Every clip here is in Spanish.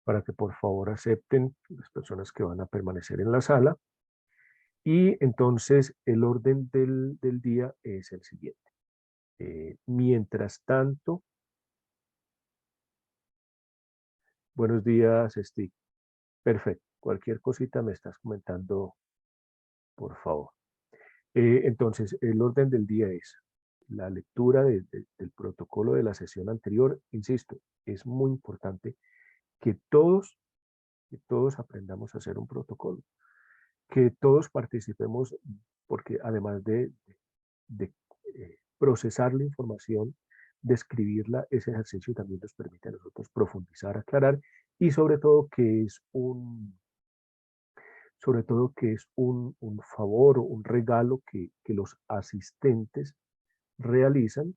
para que por favor acepten las personas que van a permanecer en la sala. Y entonces el orden del día es el siguiente. Mientras tanto, buenos días, Steve. Perfecto. Cualquier cosita me estás comentando, por favor. Entonces, el orden del día es la lectura del protocolo de la sesión anterior. Insisto, es muy importante que todos aprendamos a hacer un protocolo, que todos participemos, porque además de procesar la información, de escribirla, ese ejercicio también nos permite a nosotros profundizar, aclarar y sobre todo que es un favor o un regalo que los asistentes realizan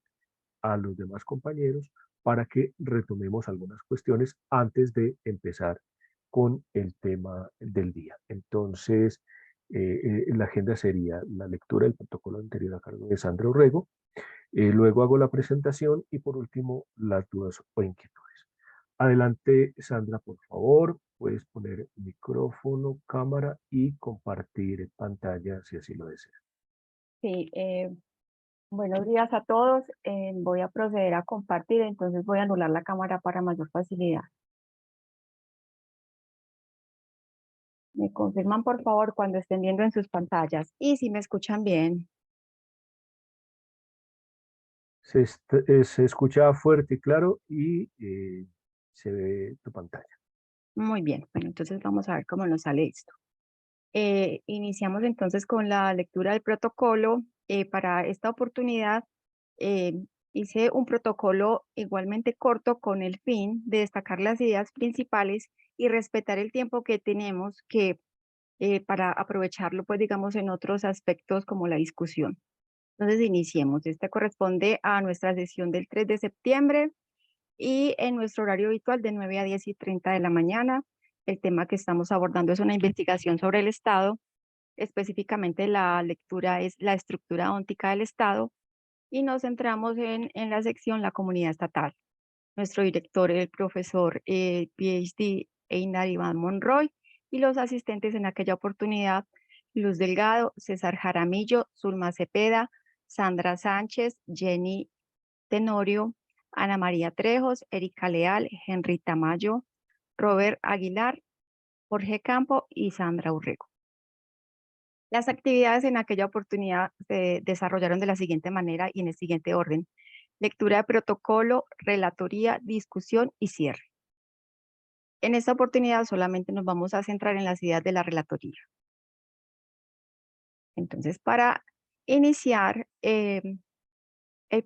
a los demás compañeros para que retomemos algunas cuestiones antes de empezar con el tema del día. Entonces, la agenda sería la lectura del protocolo anterior a cargo de Sandra Orrego, luego hago la presentación y por último las dudas o inquietudes. Adelante, Sandra, por favor, puedes poner micrófono, cámara y compartir pantalla si así lo deseas. Sí, buenos días a todos. Voy a proceder a compartir, entonces voy a anular la cámara para mayor facilidad. Me confirman por favor cuando estén viendo en sus pantallas y si me escuchan bien. Se escucha fuerte y claro y se ve tu pantalla. Muy bien, bueno, entonces vamos a ver cómo nos sale esto. Iniciamos entonces con la lectura del protocolo. Para esta oportunidad eh, hice un protocolo igualmente corto con el fin de destacar las ideas principales y respetar el tiempo que tenemos para aprovecharlo, pues digamos, en otros aspectos como la discusión. Entonces iniciemos. Esta corresponde a nuestra sesión del 3 de septiembre y en nuestro horario habitual de 9 a 10:30 de la mañana. El tema que estamos abordando es una investigación sobre el Estado. Específicamente la lectura es la estructura óntica del Estado y nos centramos en la sección la comunidad estatal. Nuestro director, el profesor PhD Einar Iván Monroy, y los asistentes en aquella oportunidad, Luz Delgado, César Jaramillo, Zulma Cepeda, Sandra Sánchez, Jenny Tenorio, Ana María Trejos, Erika Leal, Henry Tamayo, Robert Aguilar, Jorge Campo y Sandra Urrego. Las actividades en aquella oportunidad se desarrollaron de la siguiente manera y en el siguiente orden: lectura de protocolo, relatoría, discusión y cierre. En esta oportunidad solamente nos vamos a centrar en las ideas de la relatoría. Entonces, para iniciar, el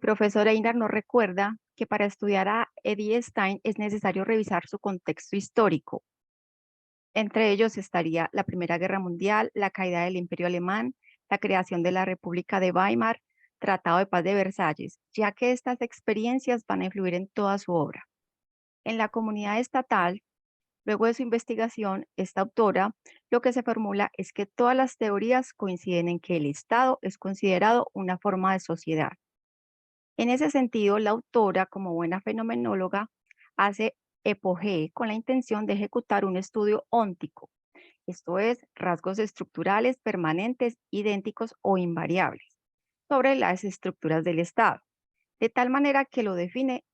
profesor Einar nos recuerda que para estudiar a Edie Stein es necesario revisar su contexto histórico. Entre ellos estaría la Primera Guerra Mundial, la caída del Imperio Alemán, la creación de la República de Weimar, Tratado de Paz de Versalles, ya que estas experiencias van a influir en toda su obra. En la comunidad estatal, luego de su investigación, esta autora lo que se formula es que todas las teorías coinciden en que el Estado es considerado una forma de sociedad. En ese sentido, la autora, como buena fenomenóloga, hace epogee con la intención de ejecutar un estudio óntico, esto es, rasgos estructurales permanentes, idénticos o invariables, sobre las estructuras del Estado, de tal manera que lo define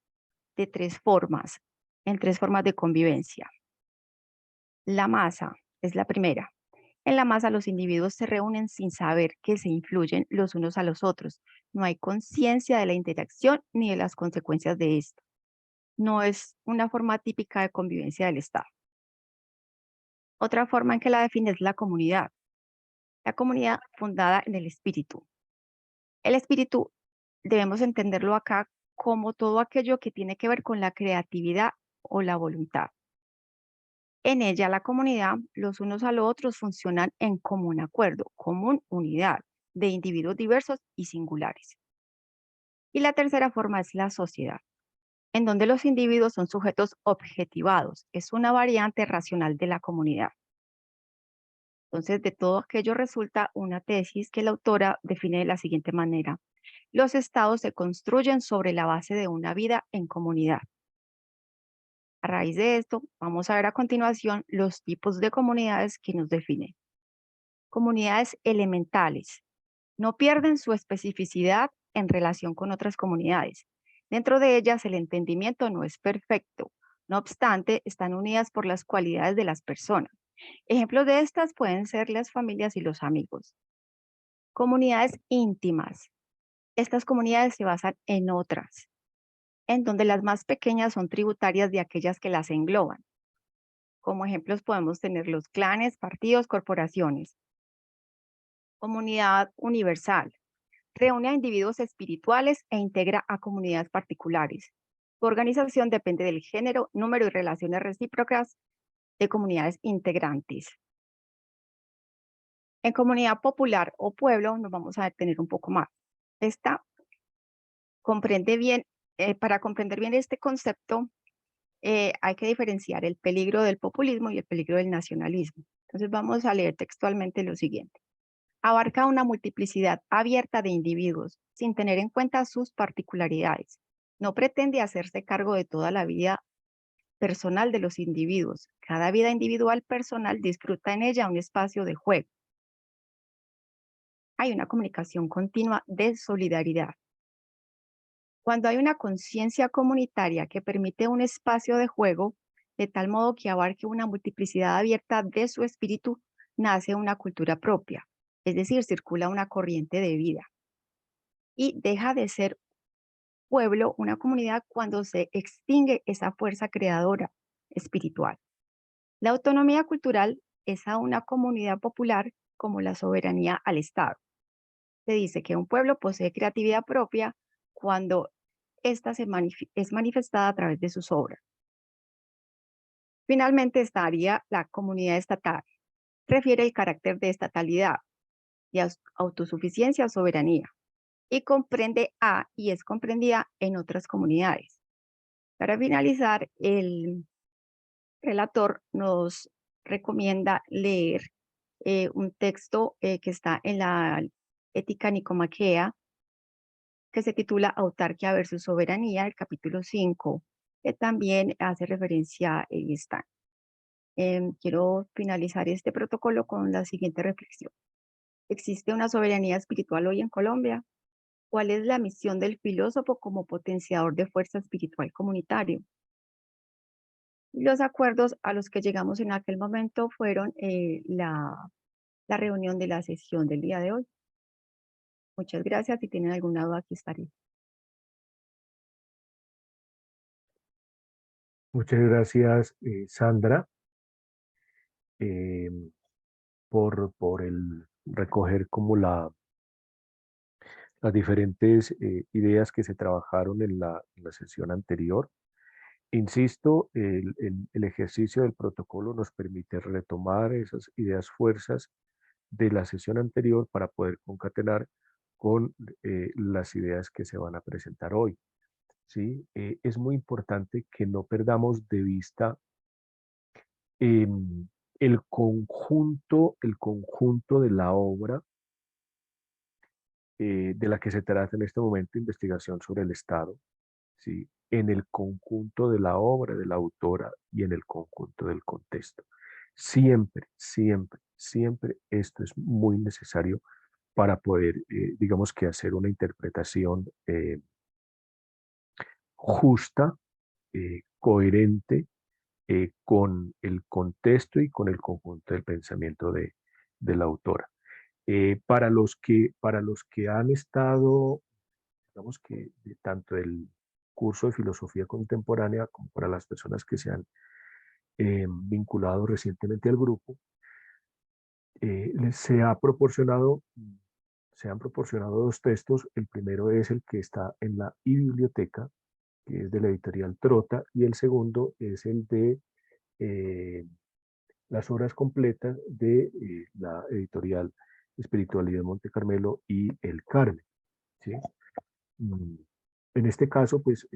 de tres formas, en tres formas de convivencia. La masa es la primera. En la masa los individuos se reúnen sin saber que se influyen los unos a los otros. No hay conciencia de la interacción ni de las consecuencias de esto. No es una forma típica de convivencia del Estado. Otra forma en que la define es la comunidad. La comunidad fundada en el espíritu. El espíritu debemos entenderlo acá como todo aquello que tiene que ver con la creatividad o la voluntad. En ella, la comunidad, los unos a los otros funcionan en común acuerdo, común unidad de individuos diversos y singulares. Y la tercera forma es la sociedad, en donde los individuos son sujetos objetivados, es una variante racional de la comunidad. Entonces, de todo aquello resulta una tesis que la autora define de la siguiente manera: los estados se construyen sobre la base de una vida en comunidad. A raíz de esto, vamos a ver a continuación los tipos de comunidades que nos definen. Comunidades elementales. No pierden su especificidad en relación con otras comunidades. Dentro de ellas, el entendimiento no es perfecto. No obstante, están unidas por las cualidades de las personas. Ejemplos de estas pueden ser las familias y los amigos. Comunidades íntimas. Estas comunidades se basan en otras, en donde las más pequeñas son tributarias de aquellas que las engloban. Como ejemplos podemos tener los clanes, partidos, corporaciones. Comunidad universal. Reúne a individuos espirituales e integra a comunidades particulares. Su organización depende del género, número y relaciones recíprocas de comunidades integrantes. En comunidad popular o pueblo nos vamos a detener un poco más. Esta comprende bien, para comprender bien este concepto, hay que diferenciar el peligro del populismo y el peligro del nacionalismo. Entonces vamos a leer textualmente lo siguiente. Abarca una multiplicidad abierta de individuos sin tener en cuenta sus particularidades. No pretende hacerse cargo de toda la vida personal de los individuos. Cada vida individual personal disfruta en ella un espacio de juego. Hay una comunicación continua de solidaridad. Cuando hay una conciencia comunitaria que permite un espacio de juego, de tal modo que abarque una multiplicidad abierta de su espíritu, nace una cultura propia, es decir, circula una corriente de vida. Y deja de ser pueblo, una comunidad, cuando se extingue esa fuerza creadora espiritual. La autonomía cultural es a una comunidad popular como la soberanía al Estado. Se dice que un pueblo posee creatividad propia cuando esta es manifestada a través de sus obras. Finalmente estaría la comunidad estatal. Refiere el carácter de estatalidad, de autosuficiencia o soberanía, y comprende a y es comprendida en otras comunidades. Para finalizar, el relator nos recomienda leer un texto que está en la Ética Nicomaquea, que se titula Autarquía versus Soberanía, el capítulo 5, que también hace referencia a Einstein. Quiero finalizar este protocolo con la siguiente reflexión. ¿Existe una soberanía espiritual hoy en Colombia? ¿Cuál es la misión del filósofo como potenciador de fuerza espiritual comunitario? Los acuerdos a los que llegamos en aquel momento fueron la reunión de la sesión del día de hoy. Muchas gracias. Si tienen alguna duda, aquí estaré. Muchas gracias, Sandra, eh, por el recoger como las diferentes ideas que se trabajaron en la sesión anterior. Insisto, el ejercicio del protocolo nos permite retomar esas ideas fuerzas de la sesión anterior para poder concatenar con las ideas que se van a presentar hoy. ¿Sí? Es muy importante que no perdamos de vista em, el conjunto de la obra de la que se trata en este momento, investigación sobre el Estado, ¿sí? En el conjunto de la obra de la autora y en el conjunto del contexto. Siempre, siempre, siempre esto es muy necesario para poder, digamos que hacer una interpretación justa, coherente, con el contexto y con el conjunto del pensamiento de la autora. Para los que han estado, digamos que tanto el curso de filosofía contemporánea como para las personas que se han vinculado recientemente al grupo, se han proporcionado dos textos. El primero es el que está en la e-biblioteca, que es de la editorial Trota, y el segundo es el de las obras completas de la editorial Espiritualidad Monte Carmelo y El Carmen. ¿Sí? En este caso, pues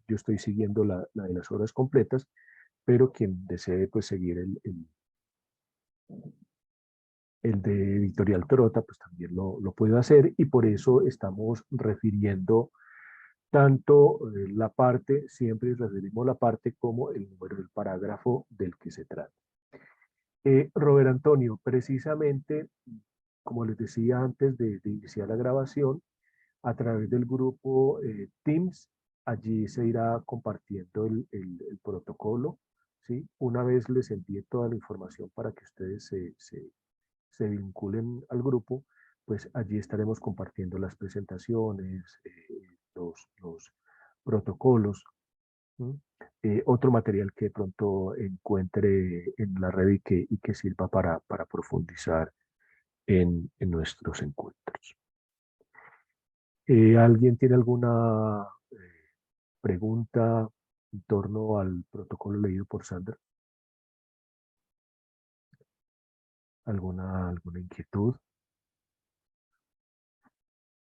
yo estoy siguiendo la de las obras completas, pero quien desee pues seguir el de Editorial Trota, pues también lo puede hacer, y por eso estamos refiriendo tanto la parte, siempre referimos la parte como el número del parágrafo del que se trata. Robert Antonio, precisamente, como les decía antes de iniciar la grabación, a través del grupo Teams, allí se irá compartiendo el protocolo, ¿sí? Una vez les envíe toda la información para que ustedes se vinculen al grupo, pues allí estaremos compartiendo las presentaciones, los protocolos, otro material que de pronto encuentre en la red y que sirva para profundizar en nuestros encuentros. ¿Alguien tiene alguna pregunta en torno al protocolo leído por Sandra? ¿Alguna inquietud?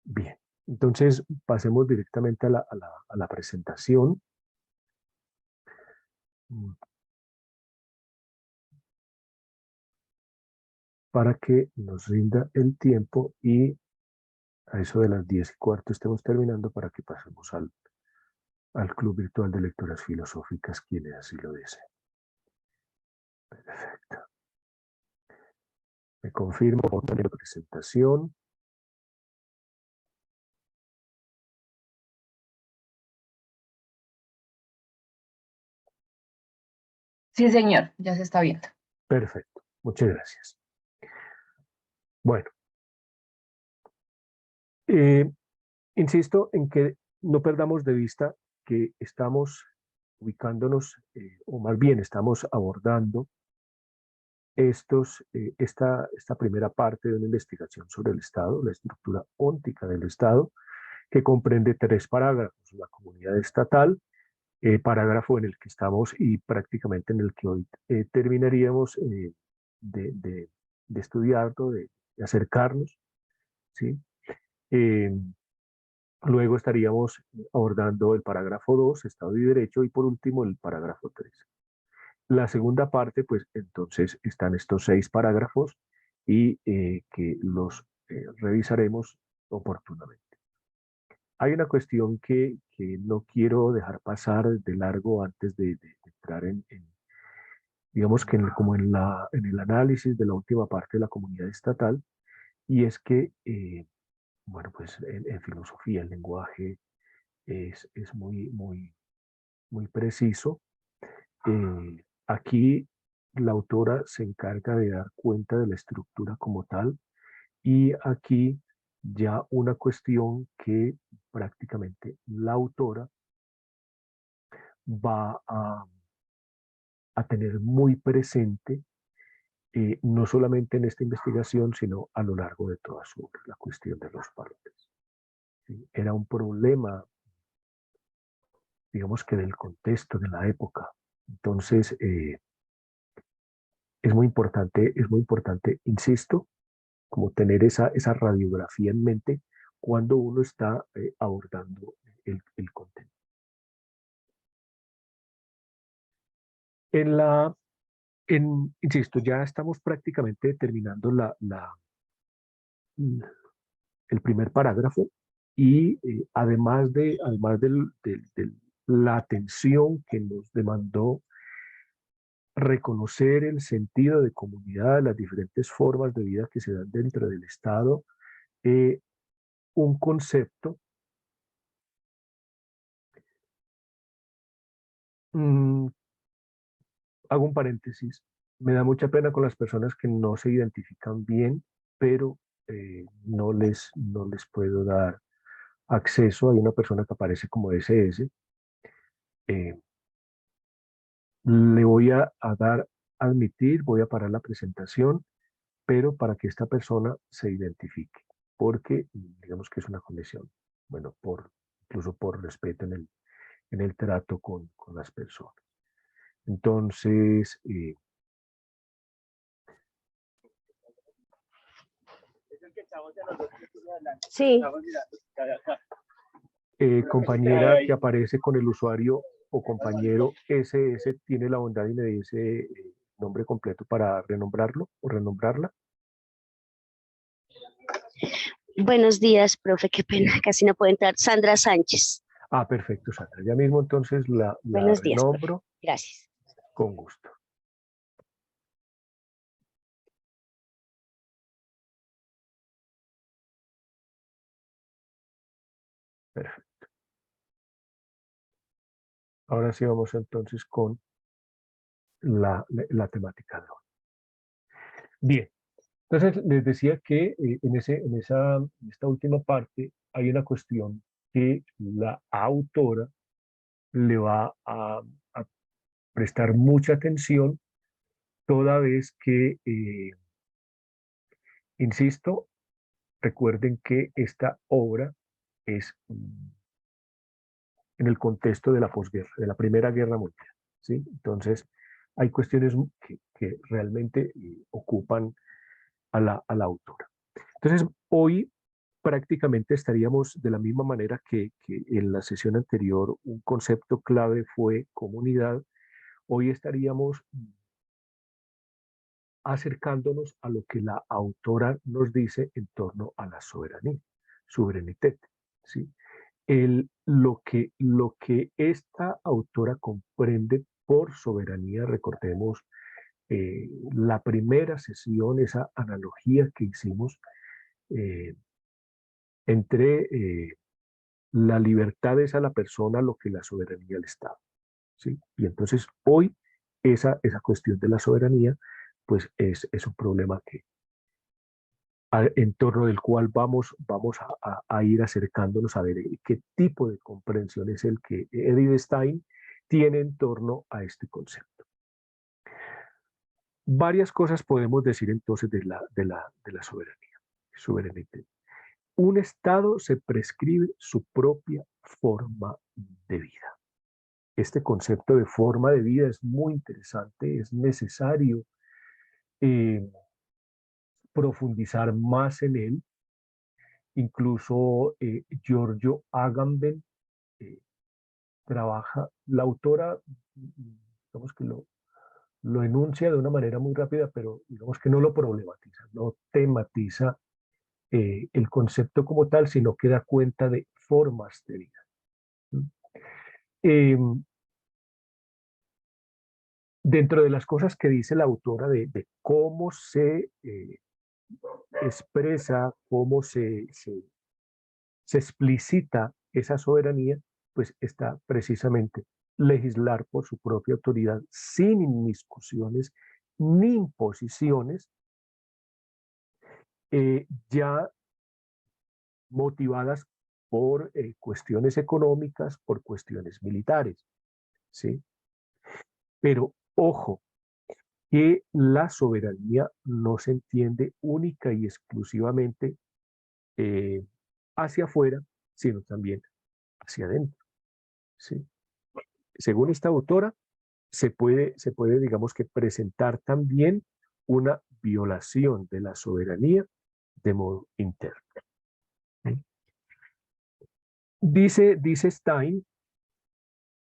Bien, entonces pasemos directamente a la presentación. Para que nos rinda el tiempo y a eso de las 10:15 estemos terminando para que pasemos al Club Virtual de Lecturas Filosóficas, quienes así lo deseen. Perfecto. Me confirmo la presentación. Sí, señor, ya se está viendo. Perfecto, muchas gracias. Bueno, insisto en que no perdamos de vista que estamos ubicándonos, o más bien estamos abordando esta primera parte de una investigación sobre el Estado, la estructura óntica del Estado, que comprende 3 parágrafos: la comunidad estatal, parágrafo en el que estamos y prácticamente en el que hoy terminaríamos de estudiarlo, de acercarnos, ¿sí? Luego estaríamos abordando el parágrafo 2, Estado y Derecho, y por último el parágrafo 3. La segunda parte, pues entonces están estos 6 parágrafos y que los revisaremos oportunamente. Hay una cuestión que no quiero dejar pasar de largo antes de entrar digamos que como en el análisis de la última parte de la comunidad estatal, y es que, bueno, pues en filosofía el lenguaje es muy preciso. Aquí la autora se encarga de dar cuenta de la estructura como tal, y aquí ya una cuestión que prácticamente la autora va a tener muy presente, no solamente en esta investigación, sino a lo largo de toda su obra, la cuestión de los valores. ¿Sí? Era un problema, digamos que del contexto, de la época. Entonces, es muy importante, insisto, como tener esa radiografía en mente cuando uno está abordando el contenido. Insisto, ya estamos prácticamente terminando el primer parágrafo y además de la atención que nos demandó reconocer el sentido de comunidad, las diferentes formas de vida que se dan dentro del Estado, un concepto hago un paréntesis, me da mucha pena con las personas que no se identifican bien, pero no les puedo dar acceso. Hay una persona que aparece como SS. Le voy a admitir, voy a parar la presentación, pero para que esta persona se identifique, porque digamos que es una condición, bueno, incluso por respeto en el trato con las personas. Entonces, sí. Compañera que aparece con el usuario o compañero SS, ¿tiene la bondad y me dice nombre completo para renombrarlo o renombrarla? Buenos días, profe, qué pena, casi no puedo entrar. Sandra Sánchez. Ah, perfecto, Sandra. Ya mismo entonces la Buenos días, profe. renombro Gracias. con gusto. Perfecto. Ahora sí vamos entonces con la temática de hoy. Bien, entonces les decía que en esta última parte hay una cuestión que la autora le va a prestar mucha atención toda vez que, insisto, recuerden que esta obra es en el contexto de la posguerra, de la Primera Guerra Mundial, ¿sí? Entonces, hay cuestiones que realmente ocupan a la autora. Entonces, hoy prácticamente estaríamos de la misma manera que en la sesión anterior un concepto clave fue comunidad. Hoy estaríamos acercándonos a lo que la autora nos dice en torno a la soberanía, soberanidad, ¿sí? Lo que esta autora comprende por soberanía, recordemos la primera sesión, esa analogía que hicimos eh, entre la libertad es a la persona lo que la soberanía al Estado, ¿sí? Y entonces hoy esa cuestión de la soberanía pues es un problema en torno del cual vamos a ir acercándonos a ver qué tipo de comprensión es el que Edith Stein tiene en torno a este concepto. Varias cosas podemos decir entonces de la soberanía. Soberanía. Un Estado se prescribe su propia forma de vida. Este concepto de forma de vida es muy interesante, es necesario profundizar más en él. Incluso Giorgio Agamben trabaja, la autora, digamos que lo enuncia de una manera muy rápida, pero digamos que no lo problematiza, no tematiza el concepto como tal, sino que da cuenta de formas de vida. Eh, Dentro de las cosas que dice la autora de cómo se expresa, cómo se explicita esa soberanía, pues está precisamente legislar por su propia autoridad sin inmiscusiones ni imposiciones, ya motivadas por cuestiones económicas, por cuestiones militares, ¿sí? Pero ojo, que la soberanía no se entiende única y exclusivamente eh, hacia afuera, sino también hacia adentro, ¿sí? Según esta autora, se puede, digamos que, presentar también una violación de la soberanía de modo interno. Dice Stein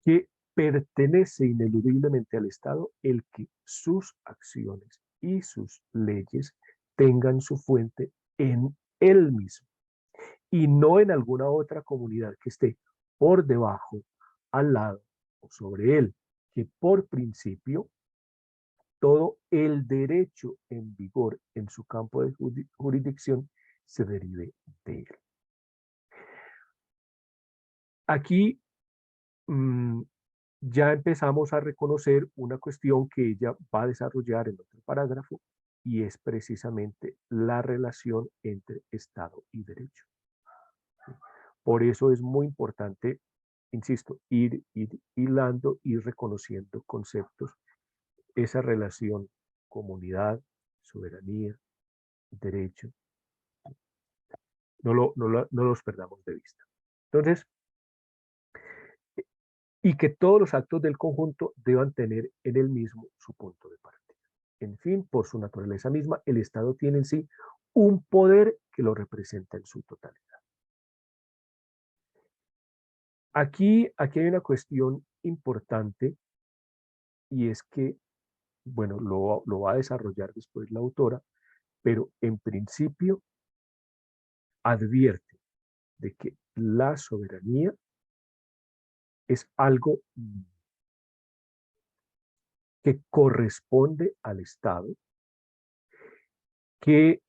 que pertenece ineludiblemente al Estado el que sus acciones y sus leyes tengan su fuente en él mismo y no en alguna otra comunidad que esté por debajo, al lado o sobre él, que por principio todo el derecho en vigor en su campo de jurisdicción se derive de él. Aquí ya empezamos a reconocer una cuestión que ella va a desarrollar en otro parágrafo y es precisamente la relación entre Estado y derecho. Por eso es muy importante, insisto, ir hilando, ir reconociendo conceptos, esa relación comunidad, soberanía, derecho, no los perdamos de vista. Entonces, y que todos los actos del conjunto deban tener en el mismo su punto de partida. En fin, por su naturaleza misma, el Estado tiene en sí un poder que lo representa en su totalidad. Aquí hay una cuestión importante y es que, bueno, lo va a desarrollar después la autora, pero en principio advierte de que la soberanía es algo que corresponde al Estado, que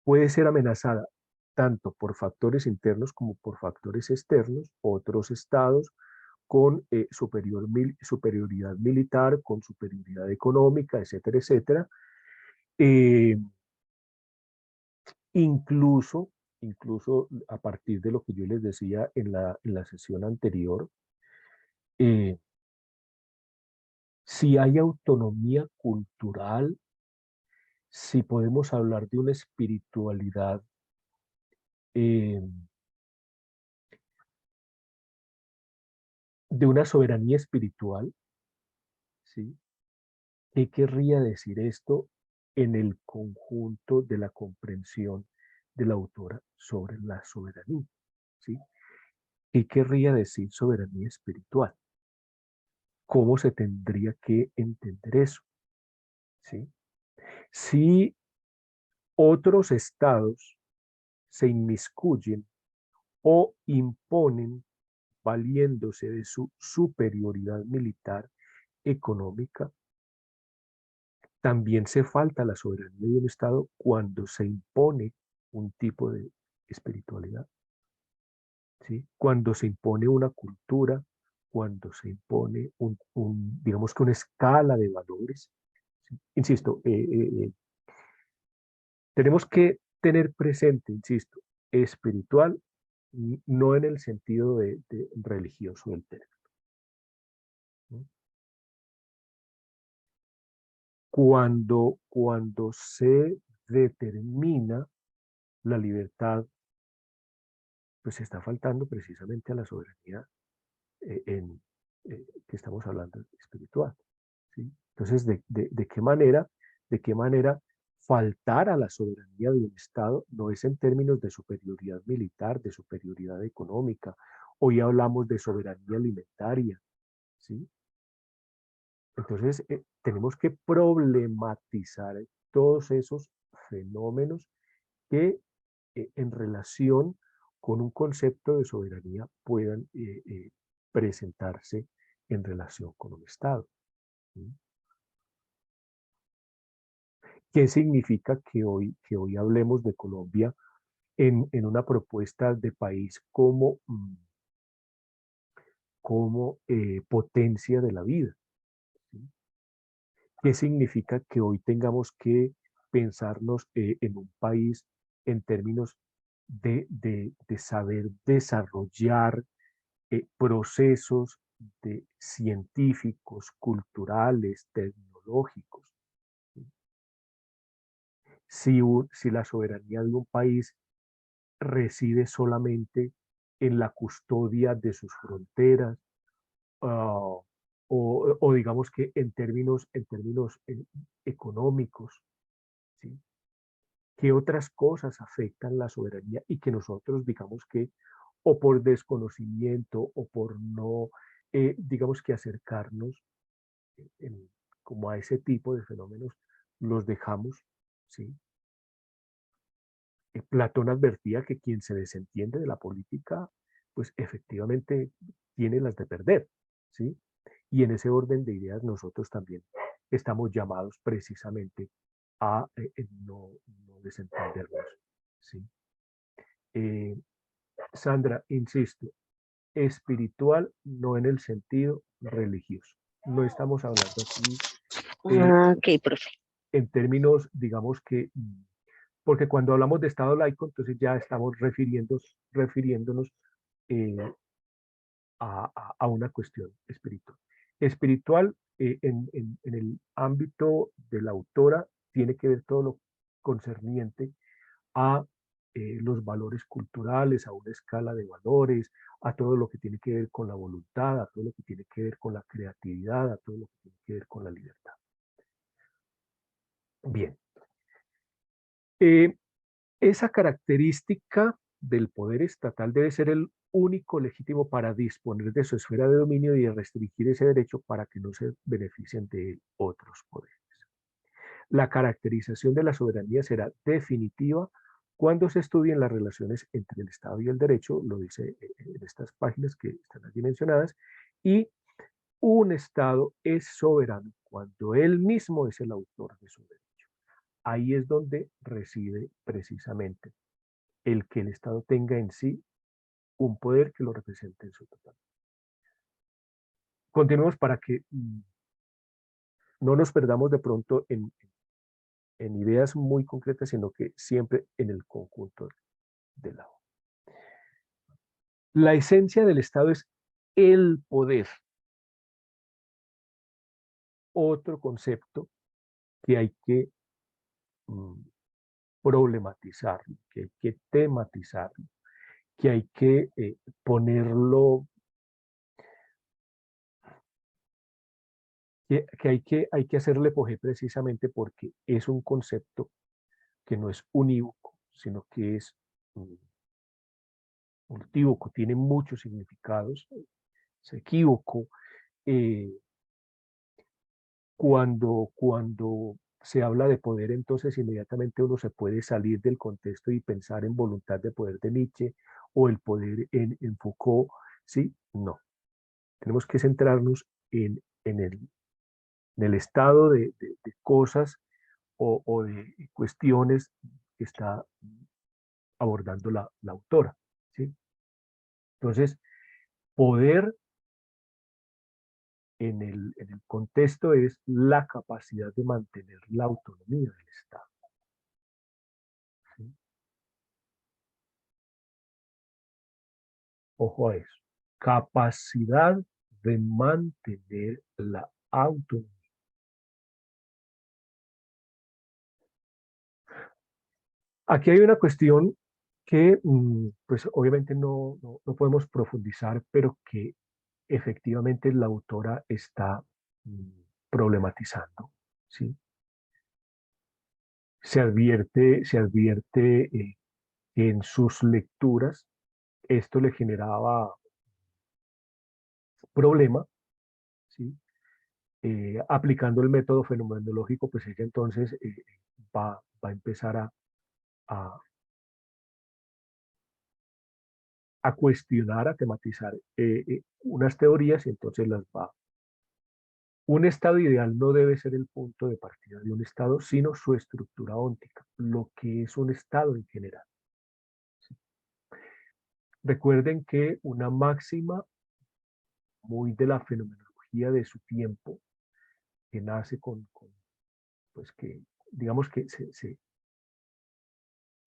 puede ser amenazada tanto por factores internos como por factores externos, otros estados con superioridad militar, con superioridad económica, etcétera, etcétera. Incluso a partir de lo que yo les decía en la sesión anterior, si hay autonomía cultural, si podemos hablar de una espiritualidad de una soberanía espiritual, ¿sí? ¿Qué querría decir esto en el conjunto de la comprensión de la autora sobre la soberanía? ¿Sí? ¿Qué querría decir soberanía espiritual? ¿Cómo se tendría que entender eso? ¿Sí? Si otros estados se inmiscuyen o imponen valiéndose de su superioridad militar económica, también se falta la soberanía de un Estado cuando se impone un tipo de espiritualidad, ¿sí? Cuando se impone una cultura, cuando se impone digamos que una escala de valores, ¿sí? Insisto, tenemos que tener presente, insisto, espiritual, no en el sentido de religioso del término, ¿no? Cuando se determina la libertad, pues está faltando precisamente a la soberanía que estamos hablando espiritual, ¿sí? Entonces, ¿de qué manera faltar a la soberanía de un Estado no es en términos de superioridad militar, de superioridad económica? Hoy hablamos de soberanía alimentaria, ¿sí? Entonces, tenemos que problematizar todos esos fenómenos que en relación con un concepto de soberanía puedan presentarse en relación con un Estado, ¿sí? ¿Qué significa que hoy hablemos de Colombia en una propuesta de país como potencia de la vida? ¿Sí? ¿Qué significa que hoy tengamos que pensarnos en un país en términos de saber desarrollar procesos científicos, culturales, tecnológicos? Si la soberanía de un país reside solamente en la custodia de sus fronteras, uh, o digamos que en términos económicos, ¿sí? ¿Qué otras cosas afectan la soberanía y que nosotros digamos que o por desconocimiento o por no, digamos que acercarnos en, como a ese tipo de fenómenos, los dejamos, ¿sí? Platón advertía que quien se desentiende de la política, pues efectivamente tiene las de perder, ¿sí? Y en ese orden de ideas nosotros también estamos llamados precisamente a no desentendernos, ¿sí? Eh, Sandra, insisto, espiritual no en el sentido religioso. No estamos hablando aquí Ok, profe. en términos, digamos que porque cuando hablamos de Estado laico, entonces ya estamos refiriéndonos eh, a una cuestión espiritual. Espiritual, en el ámbito de la autora, tiene que ver todo lo concerniente a los valores culturales, a una escala de valores, a todo lo que tiene que ver con la voluntad, a todo lo que tiene que ver con la creatividad, a todo lo que tiene que ver con la libertad. Bien. Esa característica del poder estatal debe ser el único legítimo para disponer de su esfera de dominio y restringir ese derecho para que no se beneficien de él otros poderes. La caracterización de la soberanía será definitiva Cuando se estudian las relaciones entre el Estado y el derecho, lo dice en estas páginas que están allí mencionadas, y un Estado es soberano cuando él mismo es el autor de su derecho. Ahí es donde reside precisamente el que el Estado tenga en sí un poder que lo represente en su totalidad. Continuemos para que no nos perdamos de pronto en ideas muy concretas, sino que siempre en el conjunto de la obra. La esencia del Estado es el poder. Otro concepto que hay que problematizarlo, que hay que tematizarlo, que hay que ponerlo, que hay que hacerle poje precisamente porque es un concepto que no es unívoco, sino que es multívoco, tiene muchos significados, es equívoco. Cuando se habla de poder, entonces inmediatamente uno se puede salir del contexto y pensar en voluntad de poder de Nietzsche o el poder en Foucault, ¿sí? No. Tenemos que centrarnos en el estado de cosas o de cuestiones que está abordando la autora, ¿sí? Entonces, poder en el contexto es la capacidad de mantener la autonomía del Estado. ¿Sí? Ojo a eso. Capacidad de mantener la autonomía. Aquí hay una cuestión que, pues obviamente no podemos profundizar, pero que efectivamente la autora está problematizando, ¿sí? Se advierte que en sus lecturas esto le generaba problema, ¿sí? Aplicando el método fenomenológico, pues ella entonces va a empezar a, a cuestionar, a tematizar unas teorías y entonces las va. Un estado ideal no debe ser el punto de partida de un estado, sino su estructura óntica, lo que es un estado en general. ¿Sí? Recuerden que una máxima muy de la fenomenología de su tiempo, que nace pues que digamos que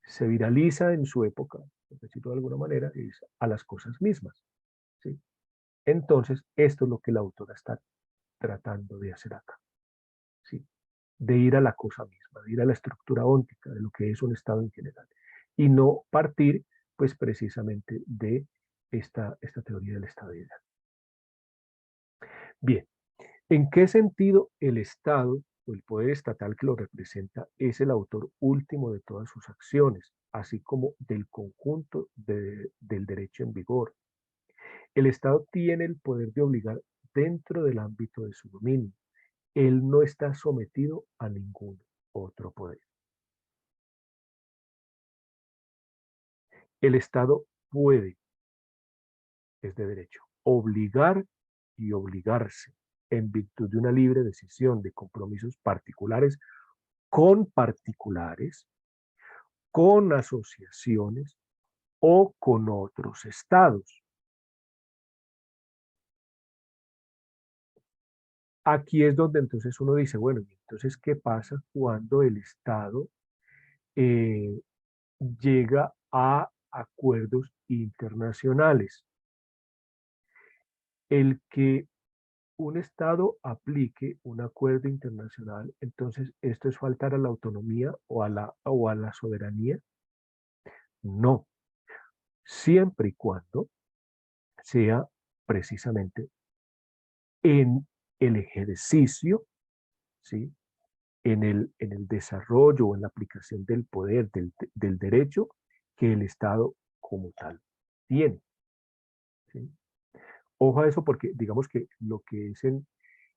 se viraliza en su época, por decirlo de alguna manera, es a las cosas mismas. ¿Sí? Entonces, esto es lo que la autora está tratando de hacer acá. ¿Sí? De ir a la cosa misma, de ir a la estructura óntica de lo que es un estado en general. Y no partir, pues, precisamente de esta teoría del estado ideal. Bien, ¿en qué sentido el Estado o el poder estatal que lo representa es el autor último de todas sus acciones, así como del conjunto del derecho en vigor? El Estado tiene el poder de obligar dentro del ámbito de su dominio. Él no está sometido a ningún otro poder. El Estado puede, es de derecho, obligar y obligarse en virtud de una libre decisión de compromisos particulares con particulares, con asociaciones o con otros estados. Aquí es donde entonces uno dice, bueno, entonces, ¿qué pasa cuando el Estado eh, llega a acuerdos internacionales? El que un Estado aplique un acuerdo internacional, entonces, ¿esto es faltar a la autonomía o a la soberanía? No, siempre y cuando sea precisamente en el ejercicio, ¿sí? En el desarrollo o en la aplicación del poder, del derecho que el Estado como tal tiene. ¿Sí? Ojo a eso porque digamos que lo que es en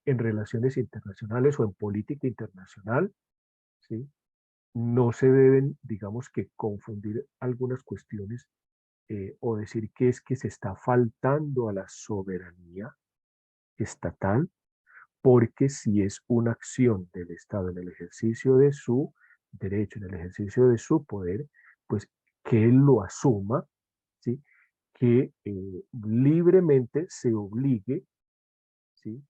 relaciones internacionales o en política internacional, ¿sí? no se deben, digamos que, confundir algunas cuestiones o decir que es que se está faltando a la soberanía estatal, porque si es una acción del Estado en el ejercicio de su derecho, en el ejercicio de su poder, pues que él lo asuma, ¿sí? Que libremente se obligue, ¿sí?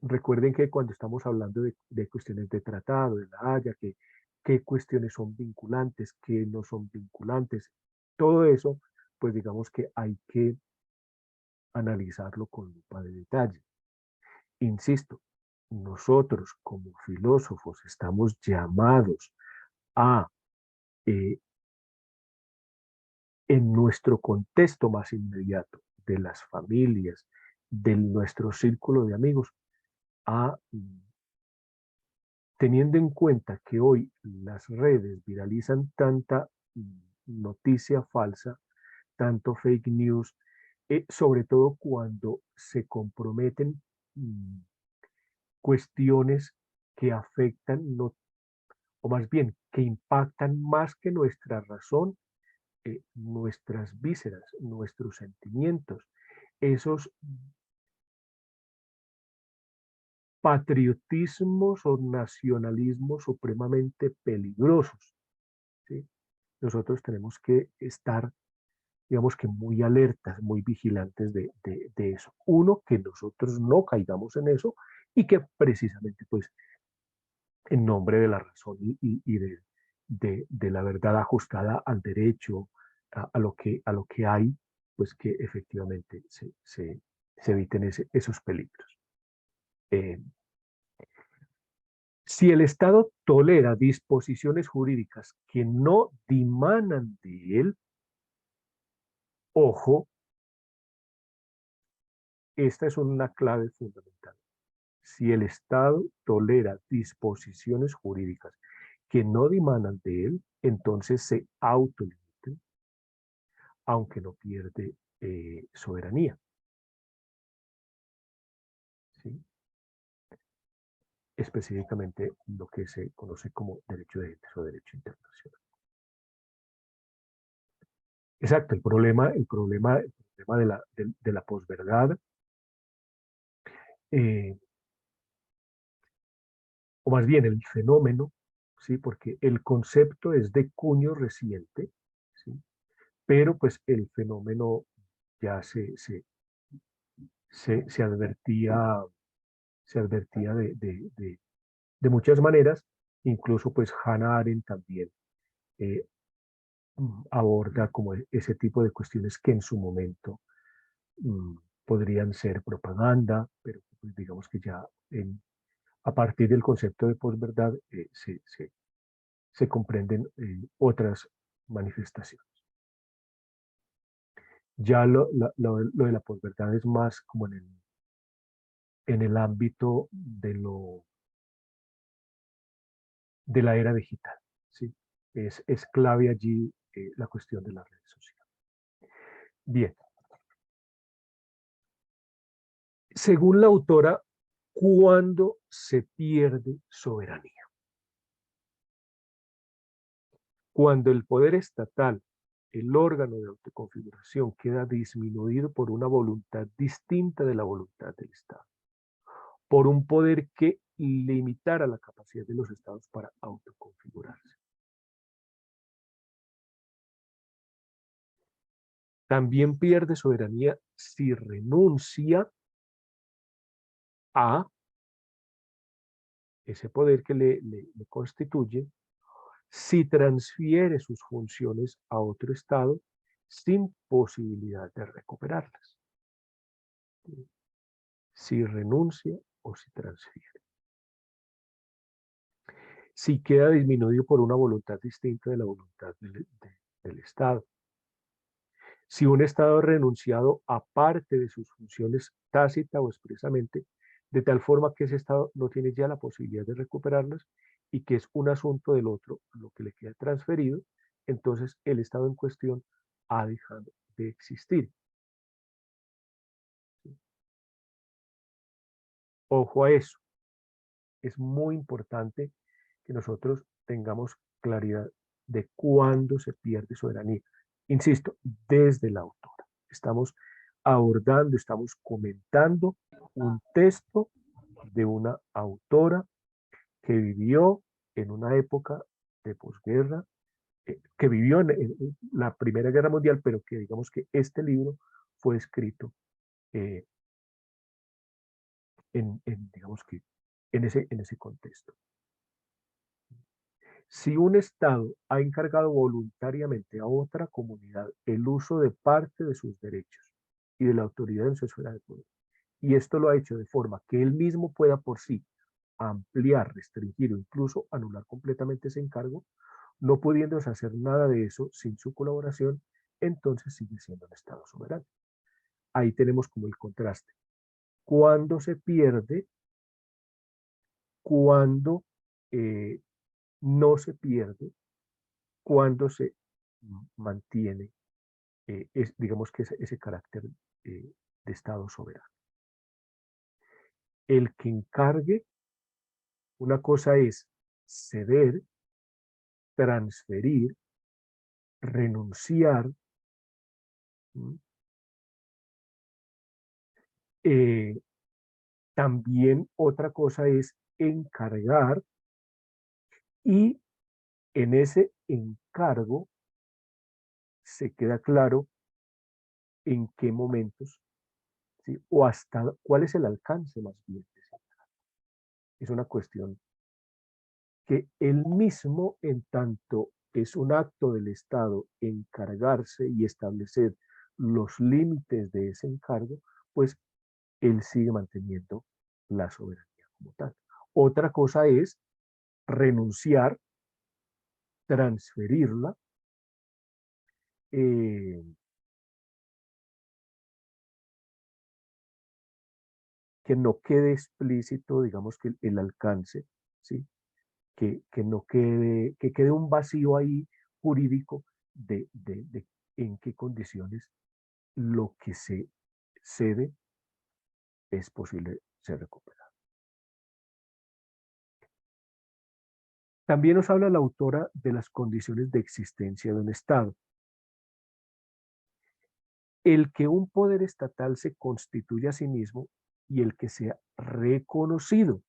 Recuerden que cuando estamos hablando de cuestiones de tratado, de la Haya, que qué cuestiones son vinculantes, qué no son vinculantes, todo eso, pues digamos que hay que analizarlo con lupa de detalle. Insisto, nosotros como filósofos estamos llamados a, eh, en nuestro contexto más inmediato, de las familias, de nuestro círculo de amigos, a teniendo en cuenta que hoy las redes viralizan tanta noticia falsa, tanto fake news, sobre todo cuando se comprometen cuestiones que afectan, no, o más bien, que impactan más que nuestra razón, nuestras vísceras, nuestros sentimientos, esos patriotismos o nacionalismos supremamente peligrosos, ¿sí? Nosotros tenemos que estar, digamos que muy alertas, muy vigilantes de eso. Uno, que nosotros no caigamos en eso y que precisamente, pues, en nombre de la razón y de la verdad ajustada al derecho, a lo que hay, pues que efectivamente se eviten esos peligros. Eh, Si el Estado tolera disposiciones jurídicas que no dimanan de él, ojo, esta es una clave fundamental. Si el Estado tolera disposiciones jurídicas que no dimanan de él, entonces se autolimita, aunque no pierde soberanía, ¿sí? Específicamente lo que se conoce como derecho de entes o derecho internacional. Exacto, el problema de la posverdad, eh, o más bien el fenómeno, ¿sí? Porque el concepto es de cuño reciente, ¿sí? Pero pues el fenómeno ya se advertía, de muchas maneras, incluso pues Hannah Arendt también eh, aborda como ese tipo de cuestiones que en su momento mm, podrían ser propaganda, pero pues, digamos que ya a partir del concepto de posverdad se comprenden otras manifestaciones. Ya lo de la posverdad es más como en el ámbito de la era digital, ¿sí? Es clave allí la cuestión de las redes sociales. Bien, según la autora, ¿cuándo se pierde soberanía? Cuando el poder estatal, el órgano de autoconfiguración, queda disminuido por una voluntad distinta de la voluntad del Estado, por un poder que limitara la capacidad de los estados para autoconfigurarse. También pierde soberanía si renuncia a ese poder que le constituye, si transfiere sus funciones a otro estado sin posibilidad de recuperarlas. Si renuncia o si transfiere. Si queda disminuido por una voluntad distinta de la voluntad del Estado. Si un Estado ha renunciado a parte de sus funciones tácita o expresamente, de tal forma que ese Estado no tiene ya la posibilidad de recuperarlas y que es un asunto del otro lo que le queda transferido, entonces el Estado en cuestión ha dejado de existir. Ojo a eso. Es muy importante que nosotros tengamos claridad de cuándo se pierde soberanía. Insisto, desde la autora. Estamos abordando, estamos comentando un texto de una autora que vivió en una época de posguerra, que vivió en la Primera Guerra Mundial, pero que digamos que este libro fue escrito digamos que en ese contexto. Si un Estado ha encargado voluntariamente a otra comunidad el uso de parte de sus derechos y de la autoridad en su esfera de poder, y esto lo ha hecho de forma que él mismo pueda por sí ampliar, restringir o incluso anular completamente ese encargo, no pudiéndose hacer nada de eso sin su colaboración, entonces sigue siendo un Estado soberano. Ahí tenemos como el contraste. Cuando se pierde, cuando no se pierde, cuando se mantiene, digamos que ese carácter de Estado soberano. El que encargue, una cosa es ceder, transferir, renunciar, también otra cosa es encargar, y en ese encargo se queda claro en qué momentos, ¿sí? O hasta cuál es el alcance más bien de ese encargo. Es una cuestión que él mismo, en tanto es un acto del Estado encargarse y establecer los límites de ese encargo, pues él sigue manteniendo la soberanía como tal. Otra cosa es renunciar, transferirla, que no quede explícito, digamos, que el alcance, ¿sí? Que no quede, que quede un vacío ahí jurídico de en qué condiciones lo que se cede es posible ser recuperado. También nos habla la autora de las condiciones de existencia de un Estado. El que un poder estatal se constituya a sí mismo y el que sea reconocido.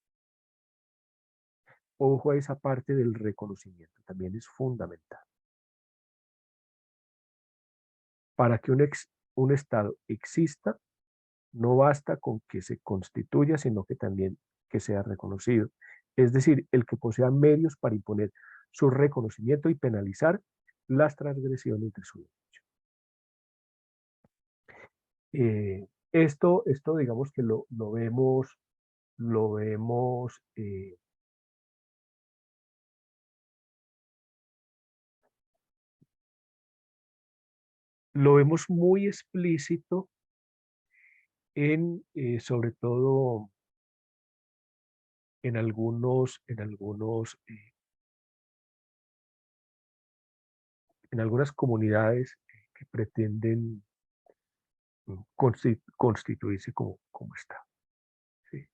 Ojo a esa parte del reconocimiento, también es fundamental. Para que un Estado exista, no basta con que se constituya, sino que también que sea reconocido. Es decir, el que posea medios para imponer su reconocimiento y penalizar las transgresiones de su derecho. Esto digamos que lo vemos muy explícito en, sobre todo en algunas comunidades que pretenden constituirse como Estado, ¿sí?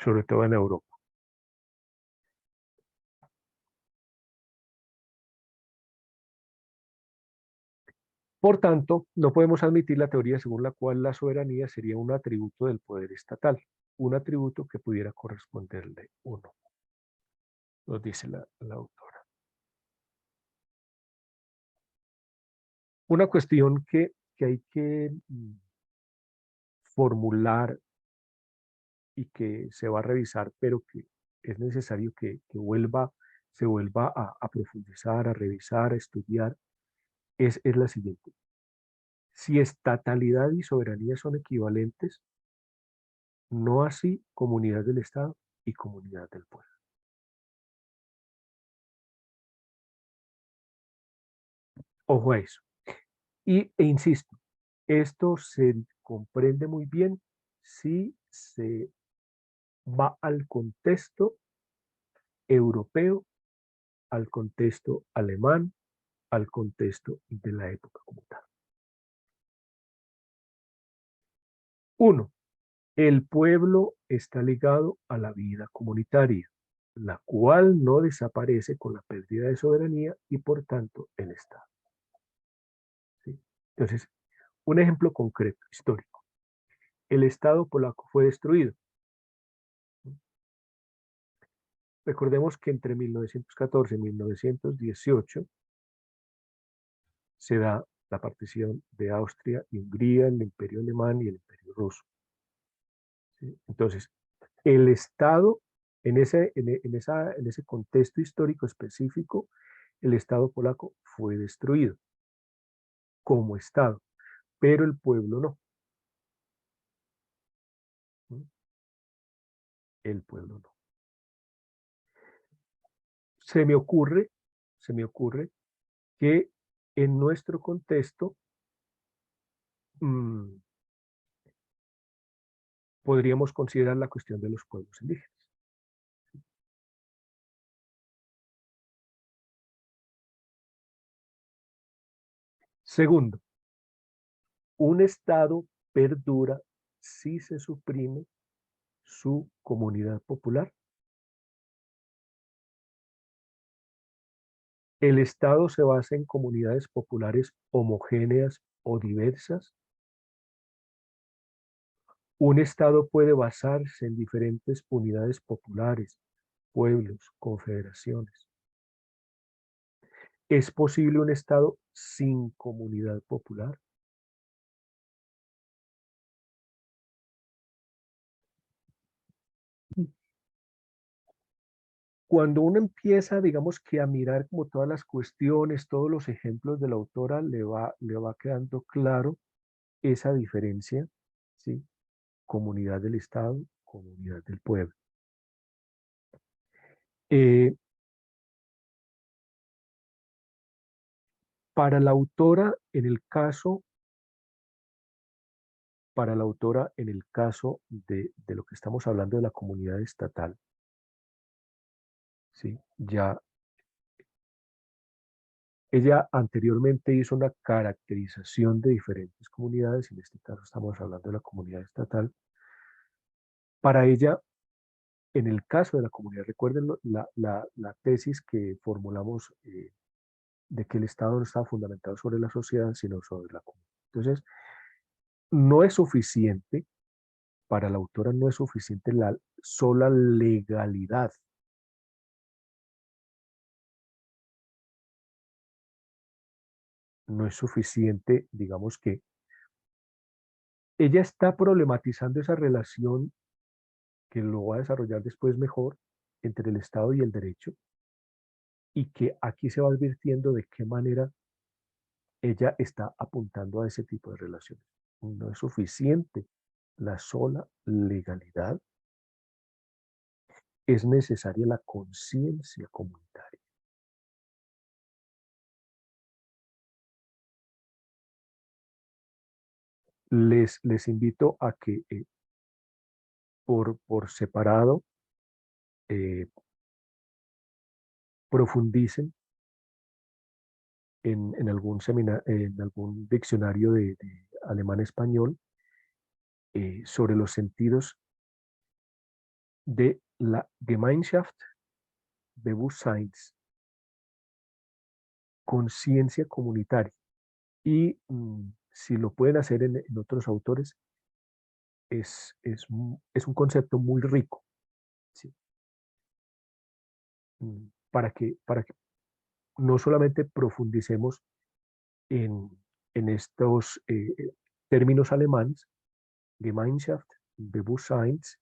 Sobre todo en Europa. Por tanto, no podemos admitir la teoría según la cual la soberanía sería un atributo del poder estatal, un atributo que pudiera corresponderle o no, nos dice la autora. Una cuestión que hay que formular y que se va a revisar, pero que es necesario que se vuelva a profundizar, a revisar, a estudiar, es la siguiente. Si estatalidad y soberanía son equivalentes, no así comunidad del Estado y comunidad del pueblo. Ojo a eso. E insisto, esto se comprende muy bien si se va al contexto europeo, al contexto alemán, al contexto de la época como tal. 1. El pueblo está ligado a la vida comunitaria. la cual no desaparece con la pérdida de soberanía y por tanto el Estado. ¿Sí? Entonces, un ejemplo concreto, histórico. El Estado polaco fue destruido. Recordemos que entre 1914 y 1918 se da la partición de Austria y Hungría, el Imperio Alemán y el Imperio Ruso. ¿Sí? Entonces, el Estado, en ese contexto histórico específico, el Estado polaco fue destruido como Estado, pero el pueblo no. ¿Sí? El pueblo no. Se me ocurre que en nuestro contexto podríamos considerar la cuestión de los pueblos indígenas. Segundo, un Estado perdura si se suprime su comunidad popular. El Estado se basa en comunidades populares homogéneas o diversas. Un Estado puede basarse en diferentes unidades populares, pueblos, confederaciones. ¿Es posible un Estado sin comunidad popular? Cuando uno empieza, digamos que a mirar como todas las cuestiones, todos los ejemplos de la autora, le va quedando claro esa diferencia, ¿sí? Comunidad del Estado, comunidad del pueblo. Eh, para la autora, en el caso de lo que estamos hablando de la comunidad estatal, ¿sí? Ya ella anteriormente hizo una caracterización de diferentes comunidades, en este caso estamos hablando de la comunidad estatal. Para ella, en el caso de la comunidad, recuerden la tesis que formulamos de que el Estado no está fundamentado sobre la sociedad, sino sobre la comunidad. Entonces, no es suficiente, para la autora no es suficiente la sola legalidad. No es suficiente, digamos que ella está problematizando esa relación que lo va a desarrollar después mejor entre el Estado y el derecho, y que aquí se va advirtiendo de qué manera ella está apuntando a ese tipo de relaciones. No es suficiente la sola legalidad, es necesaria la conciencia comunitaria. Les invito a que por separado profundicen en algún en algún diccionario de alemán-español sobre los sentidos de la Gemeinschaft, Bewusstseins, conciencia comunitaria. Y si lo pueden hacer en otros autores, es un concepto muy rico, ¿sí? Para que no solamente profundicemos en estos términos alemanes, Gemeinschaft, Bewusstseins,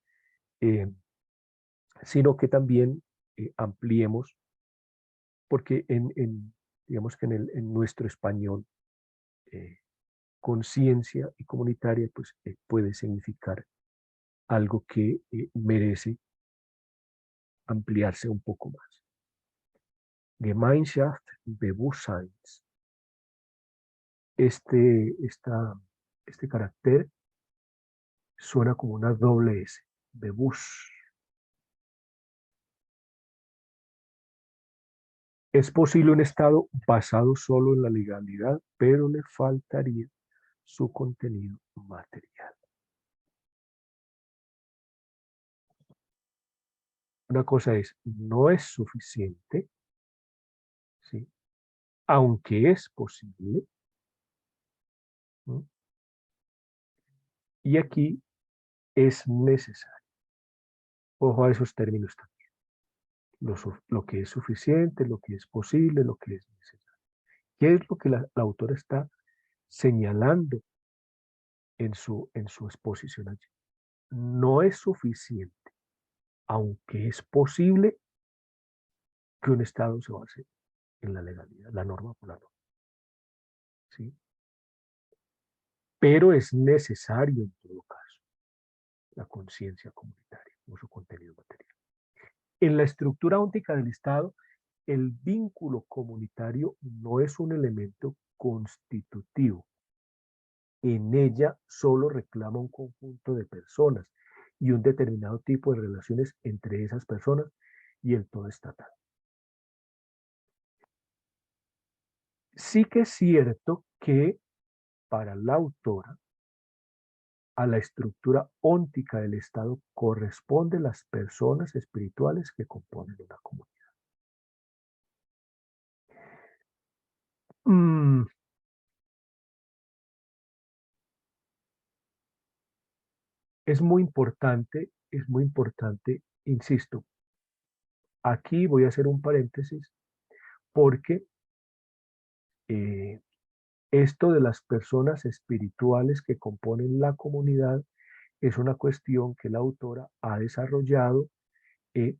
sino que también ampliemos, porque digamos que en nuestro español, conciencia y comunitaria, pues puede significar algo que merece ampliarse un poco más. Gemeinschaft, Bewusstseins. Este carácter suena como una doble S, Bewusst. Es posible un Estado basado solo en la legalidad, pero le faltaría su contenido material. Una cosa es, no es suficiente, ¿sí? Aunque es posible. ¿No? Y aquí es necesario. Ojo a esos términos también. Lo que es suficiente, lo que es posible, lo que es necesario. ¿Qué es lo que la autora está señalando en su exposición allí? No es suficiente, aunque es posible que un Estado se base en la legalidad, la norma por la norma. ¿Sí? Pero es necesario en todo caso la conciencia comunitaria o su contenido material. En la estructura óntica del Estado, el vínculo comunitario no es un elemento constitutivo. En ella solo reclama un conjunto de personas y un determinado tipo de relaciones entre esas personas y el todo estatal. Sí que es cierto que para la autora, a la estructura óntica del Estado corresponden las personas espirituales que componen una comunidad. Es muy importante, insisto, aquí voy a hacer un paréntesis porque esto de las personas espirituales que componen la comunidad es una cuestión que la autora ha desarrollado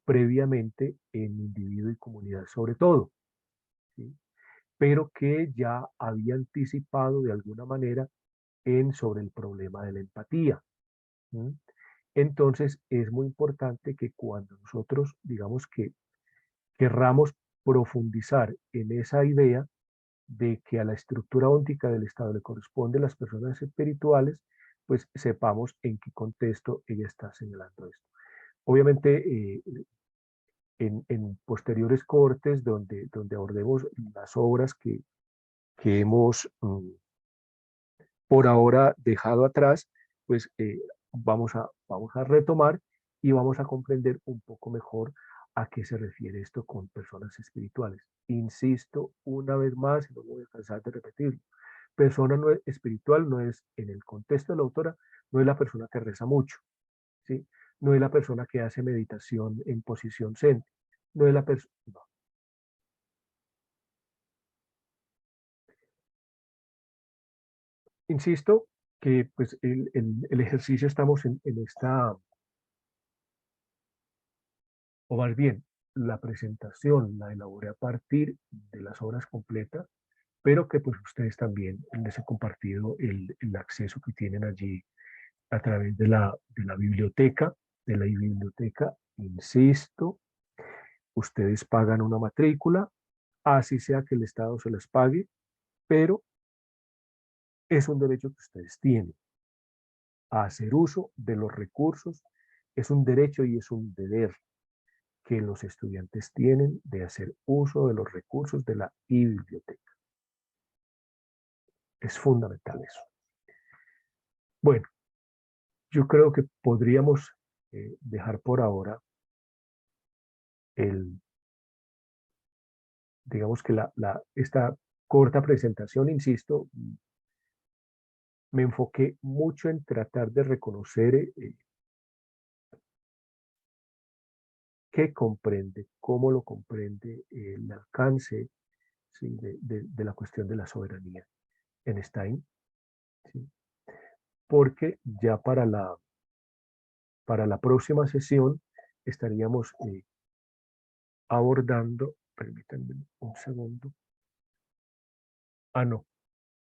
previamente en individuo y comunidad sobre todo, ¿sí? Pero que ya había anticipado de alguna manera sobre el problema de la empatía. ¿Sí? Entonces es muy importante que cuando nosotros digamos que querramos profundizar en esa idea de que a la estructura óntica del Estado le corresponden las personas espirituales, pues sepamos en qué contexto ella está señalando esto. Obviamente, en posteriores cortes donde abordemos las obras que hemos por ahora dejado atrás, pues vamos a retomar y vamos a comprender un poco mejor a qué se refiere esto con personas espirituales. Insisto una vez más, y no voy a cansar de repetirlo, persona no es, espiritual no es, en el contexto de la autora, no es la persona que reza mucho, ¿sí? No es la persona que hace meditación en posición zen, no es la persona, no. Insisto que pues el ejercicio estamos en esta, o más bien, la presentación la elaboré a partir de las obras completas, pero que pues ustedes también les he compartido el acceso que tienen allí a través de la biblioteca, insisto, ustedes pagan una matrícula, así sea que el Estado se les pague, pero es un derecho que ustedes tienen a hacer uso de los recursos, es un derecho y es un deber que los estudiantes tienen de hacer uso de los recursos de la biblioteca. Es fundamental eso. Bueno, yo creo que podríamos dejar por ahora digamos que esta corta presentación, insisto, me enfoqué mucho en tratar de reconocer qué comprende, cómo lo comprende el alcance, ¿sí? de la cuestión de la soberanía en Stein, ¿sí? Porque ya para la próxima sesión estaríamos abordando, permítanme un segundo, no,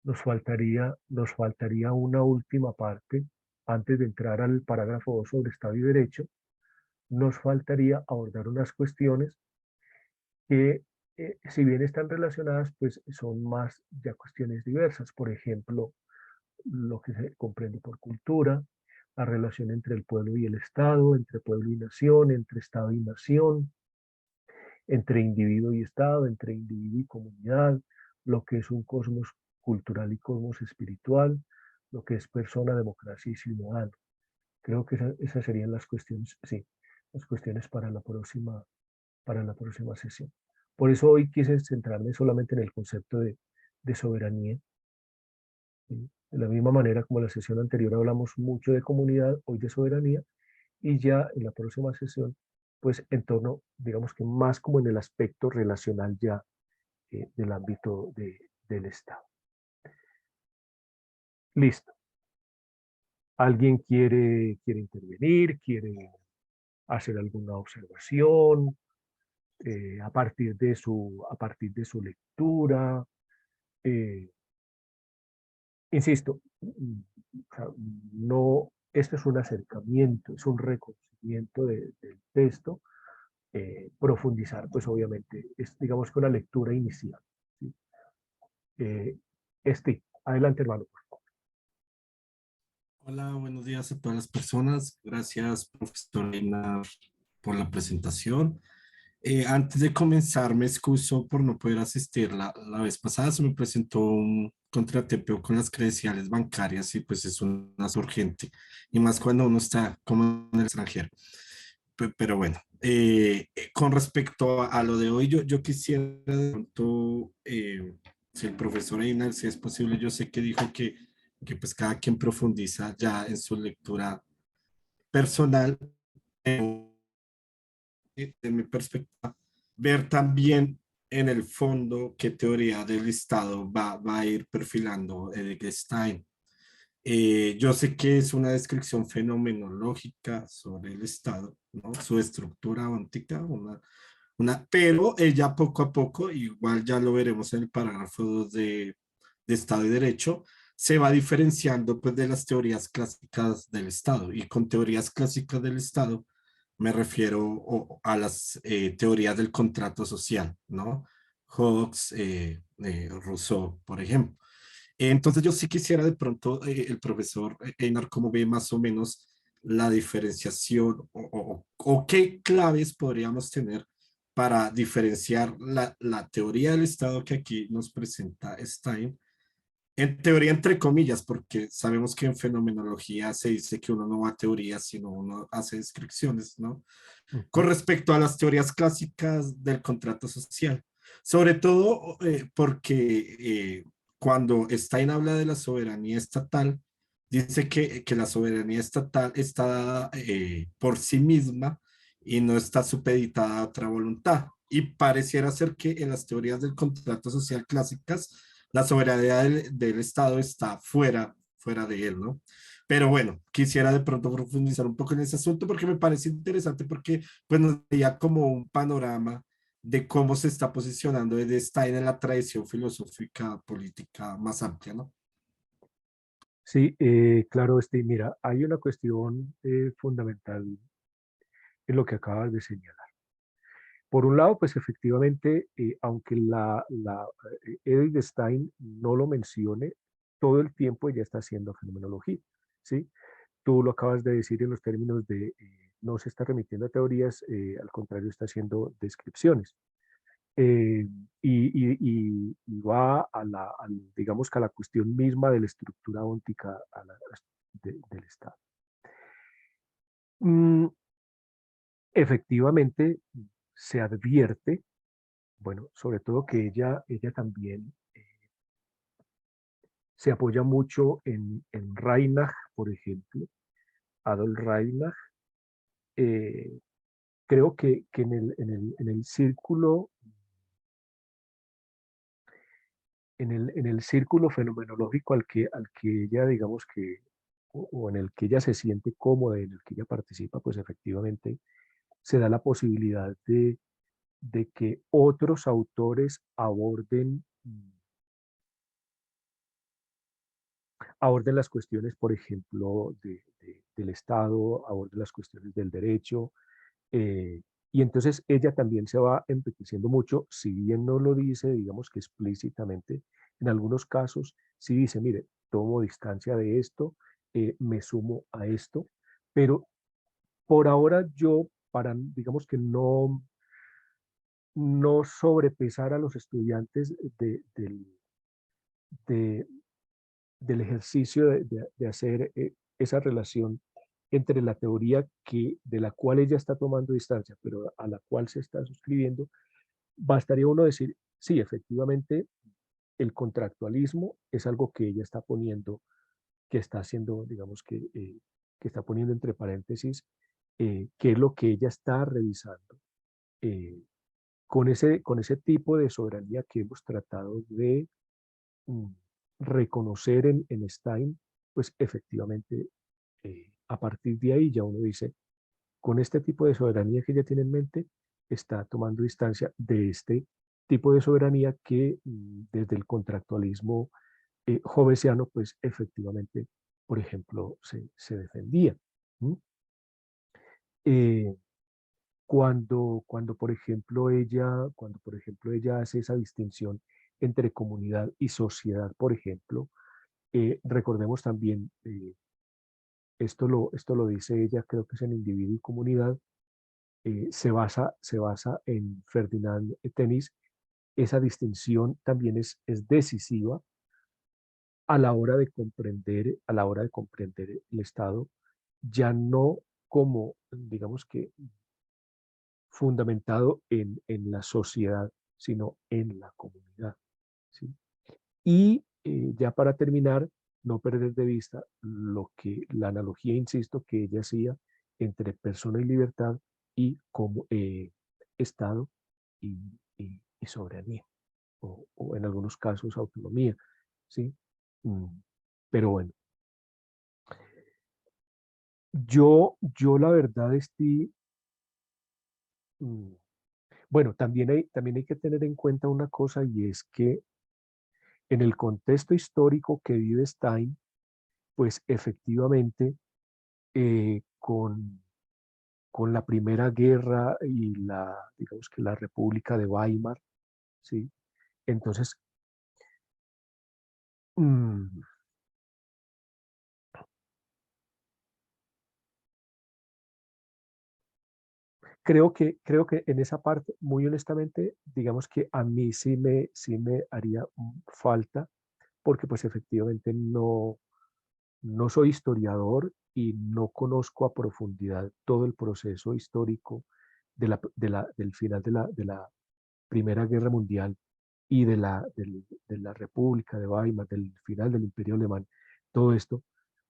nos faltaría una última parte antes de entrar al parágrafo 2 sobre Estado y Derecho, nos faltaría abordar unas cuestiones que, si bien están relacionadas, pues son más ya cuestiones diversas. Por ejemplo, lo que se comprende por cultura, la relación entre el pueblo y el Estado, entre pueblo y nación, entre Estado y nación, entre individuo y Estado, entre individuo y comunidad, lo que es un cosmos cultural y cosmos espiritual, lo que es persona, democracia y ciudadano. Creo que esas serían las cuestiones, sí. las cuestiones para la próxima sesión. Por eso hoy quise centrarme solamente en el concepto de soberanía. ¿Sí? De la misma manera como en la sesión anterior hablamos mucho de comunidad, hoy de soberanía, y ya en la próxima sesión, pues en torno, digamos que más como en el aspecto relacional ya del ámbito del Estado. Listo. ¿Alguien quiere intervenir? ¿Quiere hacer alguna observación a partir de su lectura? Insisto, o sea, no, esto es un acercamiento, es un reconocimiento del texto. Profundizar, pues obviamente, es digamos que una lectura inicial. ¿Sí? Adelante, hermano. Hola, buenos días a todas las personas. Gracias, profesor Einar, por la presentación. Antes de comenzar, me excuso por no poder asistir. La vez pasada se me presentó un contratiempo con las credenciales bancarias y pues es una urgente, y más cuando uno está como en el extranjero. Pero bueno, con respecto a lo de hoy, yo quisiera de pronto, si el profesor Einar, si es posible, yo sé que dijo que pues cada quien profundiza ya en su lectura personal, de mi perspectiva, ver también en el fondo qué teoría del Estado va a ir perfilando Stein. Yo sé que es una descripción fenomenológica sobre el Estado, ¿no? Su estructura óntica, pero ella poco a poco, igual ya lo veremos en el parágrafo 2 de Estado y Derecho, se va diferenciando pues de las teorías clásicas del Estado. Y con teorías clásicas del Estado me refiero a las teorías del contrato social, ¿no? Hobbes, Rousseau, por ejemplo. Entonces yo sí quisiera de pronto, el profesor Einar, cómo ve más o menos la diferenciación o qué claves podríamos tener para diferenciar la teoría del Estado que aquí nos presenta Stein, en teoría entre comillas, porque sabemos que en fenomenología se dice que uno no va a teorías, sino uno hace descripciones, ¿no? Con respecto a las teorías clásicas del contrato social. Sobre todo porque cuando Stein habla de la soberanía estatal, dice que la soberanía estatal está dada por sí misma y no está supeditada a otra voluntad. Y pareciera ser que en las teorías del contrato social clásicas, la soberanía del Estado está fuera de él, ¿no? Pero bueno, quisiera de pronto profundizar un poco en ese asunto porque me parece interesante porque pues nos daría como un panorama de cómo se está posicionando Edith Stein en la tradición filosófica política más amplia, ¿no? Sí, claro, mira, hay una cuestión fundamental en lo que acabas de señalar. Por un lado, pues efectivamente, aunque Edith Stein no lo mencione, todo el tiempo ella está haciendo fenomenología, ¿sí? Tú lo acabas de decir en los términos de no se está remitiendo a teorías, al contrario, está haciendo descripciones. eh, y va digamos que a la cuestión misma de la estructura óntica del Estado. Mm, efectivamente, se advierte, bueno, sobre todo que ella también se apoya mucho en Reinach, por ejemplo, Adolf Reinach. eh, Creo que en el círculo en el círculo fenomenológico al que ella, digamos que, o en el que ella se siente cómoda, en el que ella participa, pues efectivamente se da la posibilidad de que otros autores aborden las cuestiones, por ejemplo, del Estado, aborden las cuestiones del derecho, y entonces ella también se va enriqueciendo mucho, si bien no lo dice, digamos que explícitamente, en algunos casos sí dice, mire, tomo distancia de esto, me sumo a esto, pero por ahora yo, digamos que no sobrepesar a los estudiantes de- del ejercicio de hacer esa relación entre la teoría de la cual ella está tomando distancia, pero a la cual se está suscribiendo, bastaría uno decir, sí, efectivamente, el contractualismo es algo que ella está poniendo, que está haciendo, digamos que está poniendo entre paréntesis, qué es lo que ella está revisando. Con ese tipo de soberanía que hemos tratado de mm, reconocer en Stein, pues efectivamente, a partir de ahí ya uno dice, con este tipo de soberanía que ella tiene en mente, está tomando distancia de este tipo de soberanía que desde el contractualismo hobbesiano, pues efectivamente, por ejemplo, se defendía. ¿Mm? Eh, cuando, por ejemplo, ella hace esa distinción entre comunidad y sociedad, por ejemplo, recordemos también, esto lo dice ella, creo que es en individuo y comunidad, se basa en Ferdinand Tönnies. Esa distinción también es decisiva a la hora de comprender el Estado, ya no como, digamos que, fundamentado en la sociedad, sino en la comunidad. ¿Sí? Y ya para terminar, no perder de vista la analogía, insisto, que ella hacía entre persona y libertad y como Estado y soberanía, o en algunos casos autonomía. ¿Sí? Mm, Pero bueno, yo la verdad estoy, mm, bueno, también hay que tener en cuenta una cosa y es que en el contexto histórico que vive Stein, pues efectivamente con la Primera Guerra y digamos que la República de Weimar, ¿sí? Entonces, mm, creo que en esa parte, muy honestamente, digamos que a mí sí me haría falta, porque pues efectivamente no soy historiador y no conozco a profundidad todo el proceso histórico del final de la Primera Guerra Mundial y de la República de Weimar, del final del Imperio Alemán, todo esto,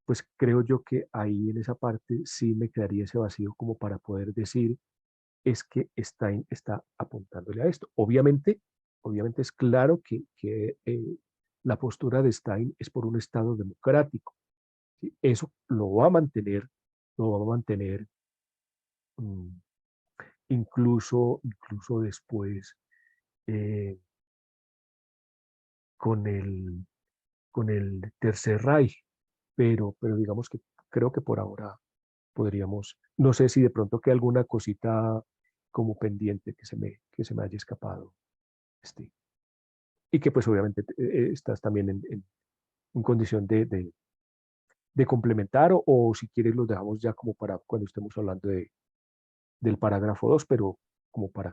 pues creo yo que ahí en esa parte sí me quedaría ese vacío como para poder decir, es que Stein está apuntándole a esto. Obviamente es claro que la postura de Stein es por un Estado democrático. ¿Sí? Eso lo va a mantener mm, incluso después eh, con con el Tercer Reich, pero digamos que creo que por ahora podríamos, no sé si de pronto queda alguna cosita como pendiente que se me haya escapado, este, y que pues obviamente estás también en condición de complementar o si quieres los dejamos ya como para cuando estemos hablando del parágrafo 2 pero como para...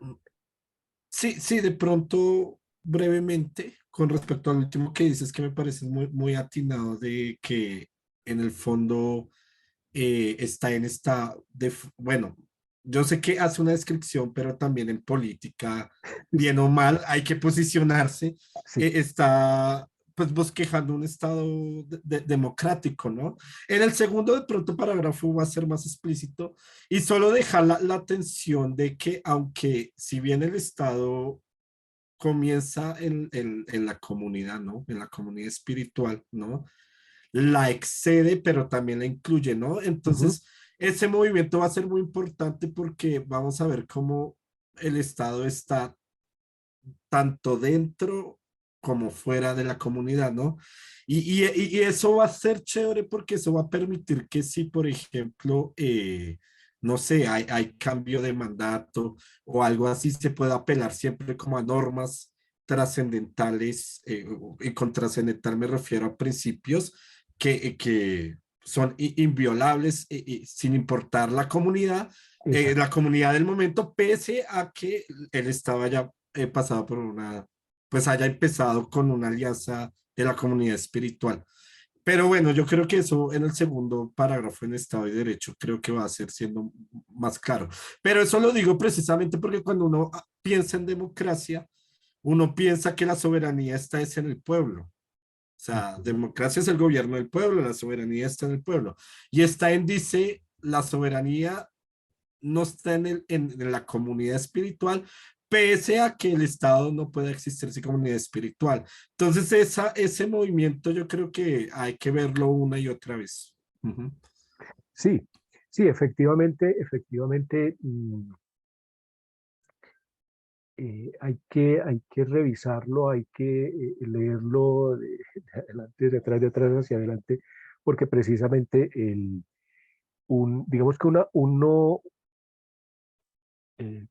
Sí, sí, de pronto, brevemente, con respecto al último que dices, que me parece muy atinado de que en el fondo está en esta, bueno, yo sé que hace una descripción, pero también en política, bien o mal, hay que posicionarse, Sí, está pues bosquejando un estado democrático, ¿no? En el segundo, de pronto, parágrafo va a ser más explícito y solo deja la atención de que aunque si bien el estado comienza en la comunidad, ¿no? En la comunidad espiritual, ¿no? La excede, pero también la incluye, ¿no? ujú, Entonces, ese movimiento va a ser muy importante porque vamos a ver cómo el Estado está tanto dentro como fuera de la comunidad, ¿no? Y eso va a ser chévere porque eso va a permitir que si, por ejemplo, no sé, hay cambio de mandato o algo así, se pueda apelar siempre como a normas trascendentales, y con trascendental me refiero a principios que son inviolables, sin importar la exacto. comunidad del momento, pese a que él estaba ya pues haya empezado con una alianza de la comunidad espiritual. Pero bueno, yo creo que eso en el segundo parágrafo en Estado y Derecho creo que va a ser siendo más claro. Pero eso lo digo precisamente porque cuando uno piensa en democracia, uno piensa que la soberanía está es en el pueblo. O sea, democracia es el gobierno del pueblo, la soberanía está en el pueblo. Y Stein dice, la soberanía no está en la comunidad espiritual, pese a que el Estado no pueda existir sin comunidad espiritual. Entonces, ese movimiento yo creo que hay que verlo una y otra vez. Ujú. Sí, sí, efectivamente, hay que revisarlo, hay que leerlo de adelante, de atrás hacia adelante, porque precisamente digamos que eh,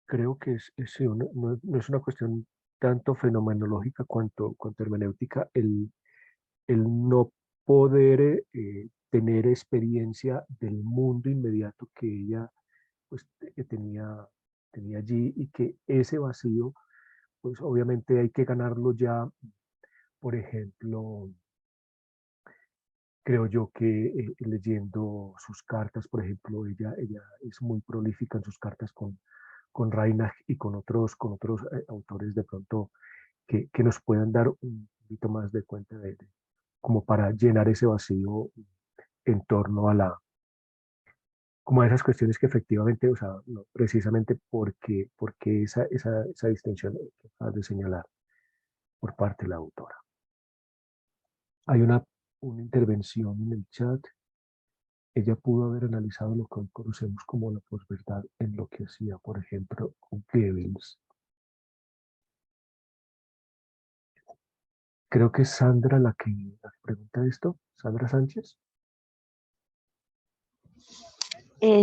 creo que sí, no es una cuestión tanto fenomenológica cuanto hermenéutica, el no poder tener experiencia del mundo inmediato que ella pues, tenía allí y que ese vacío, pues obviamente hay que ganarlo ya, por ejemplo, creo yo que leyendo sus cartas, por ejemplo, ella es muy prolífica en sus cartas con Reinach y con otros autores de pronto que nos puedan dar un poquito más de cuenta como para llenar ese vacío en torno como a esas cuestiones que efectivamente, o sea, no, precisamente porque esa distinción que acabas de señalar por parte de la autora. Hay una intervención en el chat. Ella pudo haber analizado lo que hoy conocemos como la posverdad en lo que hacía, por ejemplo, Goebbels. Creo que es Sandra la que pregunta esto. Sandra Sánchez.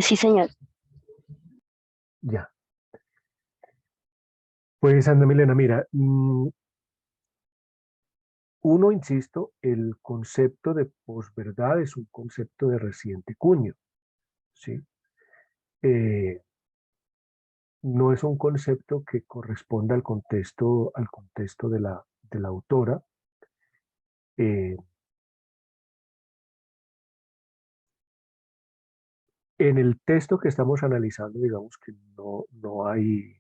Sí, señor. Ya. Pues, Ana Milena, mira, uno, insisto, el concepto de posverdad es un concepto de reciente cuño, ¿sí? Eh, no es un concepto que corresponda al contexto de la autora. Eh, en el texto que estamos analizando, digamos que no hay,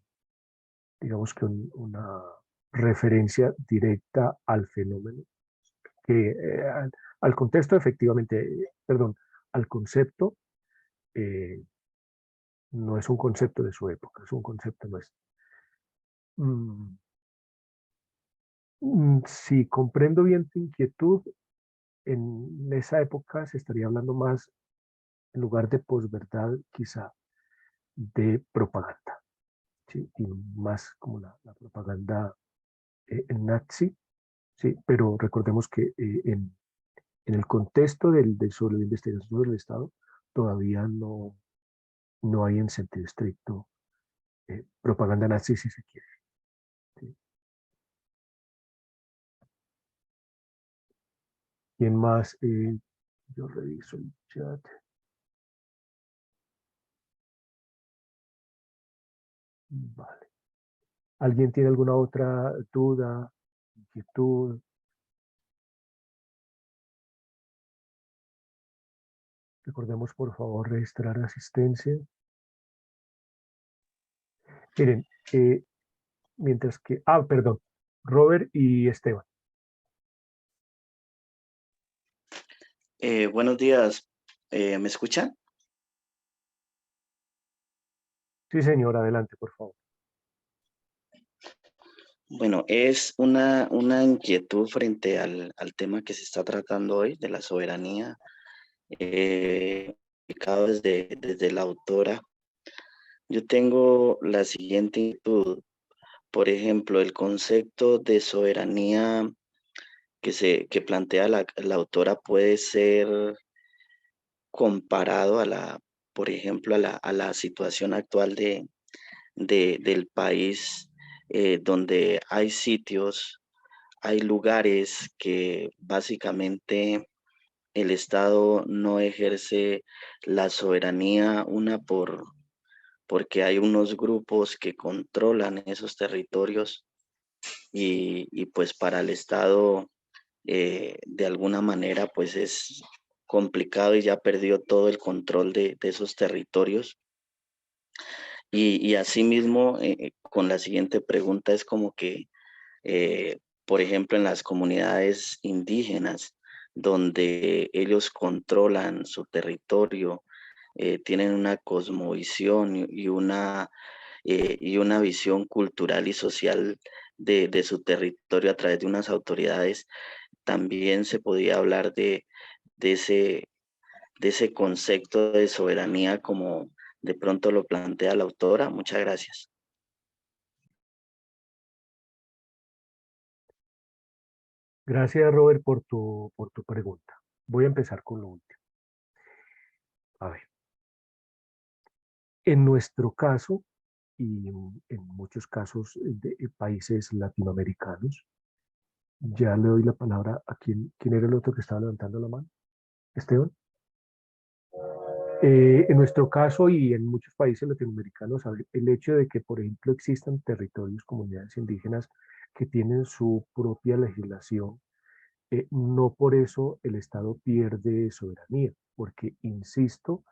digamos que una referencia directa al fenómeno, al contexto efectivamente, perdón, al concepto, eh, no es un concepto de su época, es un concepto nuestro. Mm, si comprendo bien tu inquietud, en esa época se estaría hablando más, en lugar de posverdad, quizá de propaganda, ¿sí? Y más como la propaganda nazi, ¿sí? Pero recordemos que en el contexto sobre la investigación sobre el Estado, todavía no hay en sentido estricto propaganda nazi, si se quiere. ¿Sí? ¿Quién más? Yo reviso el chat. Vale. ¿Alguien tiene alguna otra duda, inquietud? Recordemos, por favor, registrar asistencia. Miren, mientras que... Ah, perdón. Robert y Esteban. Buenos días, ¿me escuchan? Sí, señor, adelante, por favor. Bueno, es una inquietud frente al tema que se está tratando hoy de la soberanía, explicado desde la autora. Yo tengo la siguiente inquietud. Por ejemplo, el concepto de soberanía que plantea la autora puede ser comparado por ejemplo, a la situación actual del país, donde hay sitios, hay lugares que básicamente el Estado no ejerce la soberanía, porque hay unos grupos que controlan esos territorios y pues para el Estado de alguna manera pues es complicado y ya perdió todo el control de esos territorios. Y asimismo, con la siguiente pregunta es como que, por ejemplo, en las comunidades indígenas, donde ellos controlan su territorio, tienen una cosmovisión y una visión cultural y social de su territorio a través de unas autoridades, también se podía hablar de ese concepto de soberanía como de pronto lo plantea la autora. Muchas gracias. Gracias, Robert, por tu pregunta. Voy a empezar con lo último. A ver, en nuestro caso, y en muchos casos de países latinoamericanos, ya le doy la palabra a quién era el otro que estaba levantando la mano. Esteban. En nuestro caso y en muchos países latinoamericanos, el hecho de que, por ejemplo, existan territorios, comunidades indígenas que tienen su propia legislación, no por eso el Estado pierde soberanía, porque, insisto,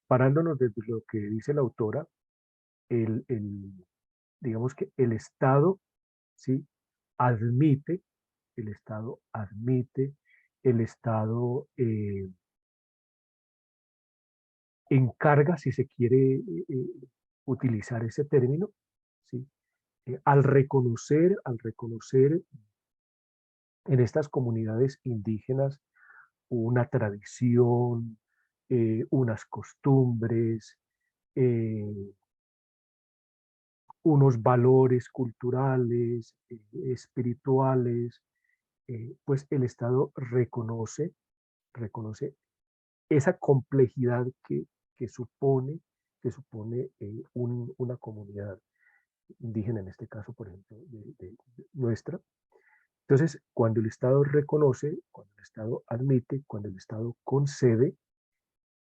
parándonos desde lo que dice la autora, digamos que el Estado, ¿sí? admite, el Estado admite, el Estado encarga, si se quiere utilizar ese término, ¿sí? Al reconocer en estas comunidades indígenas una tradición, unas costumbres, eh, unos valores culturales, espirituales, pues el Estado reconoce esa complejidad que supone, una comunidad indígena, en este caso, por ejemplo, de nuestra. Entonces, cuando el Estado reconoce, cuando el Estado admite, cuando el Estado concede,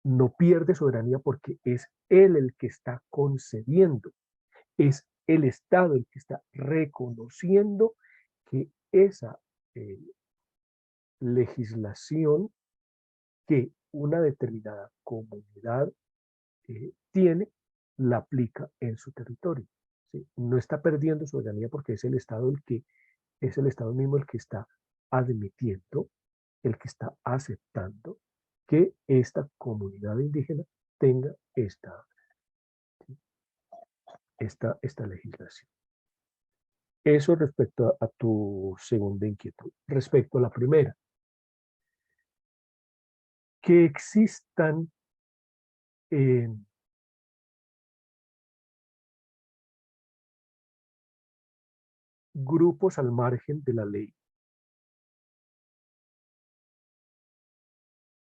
no pierde soberanía porque es él el que está concediendo, es el Estado el que está reconociendo que esa eh, legislación que una determinada comunidad tiene, la aplica en su territorio. ¿Sí? No está perdiendo soberanía porque es el Estado es el Estado mismo el que está admitiendo, el que está aceptando que esta comunidad indígena tenga esta legislación. Eso respecto a tu segunda inquietud. Respecto a la primera, que existan grupos al margen de la ley,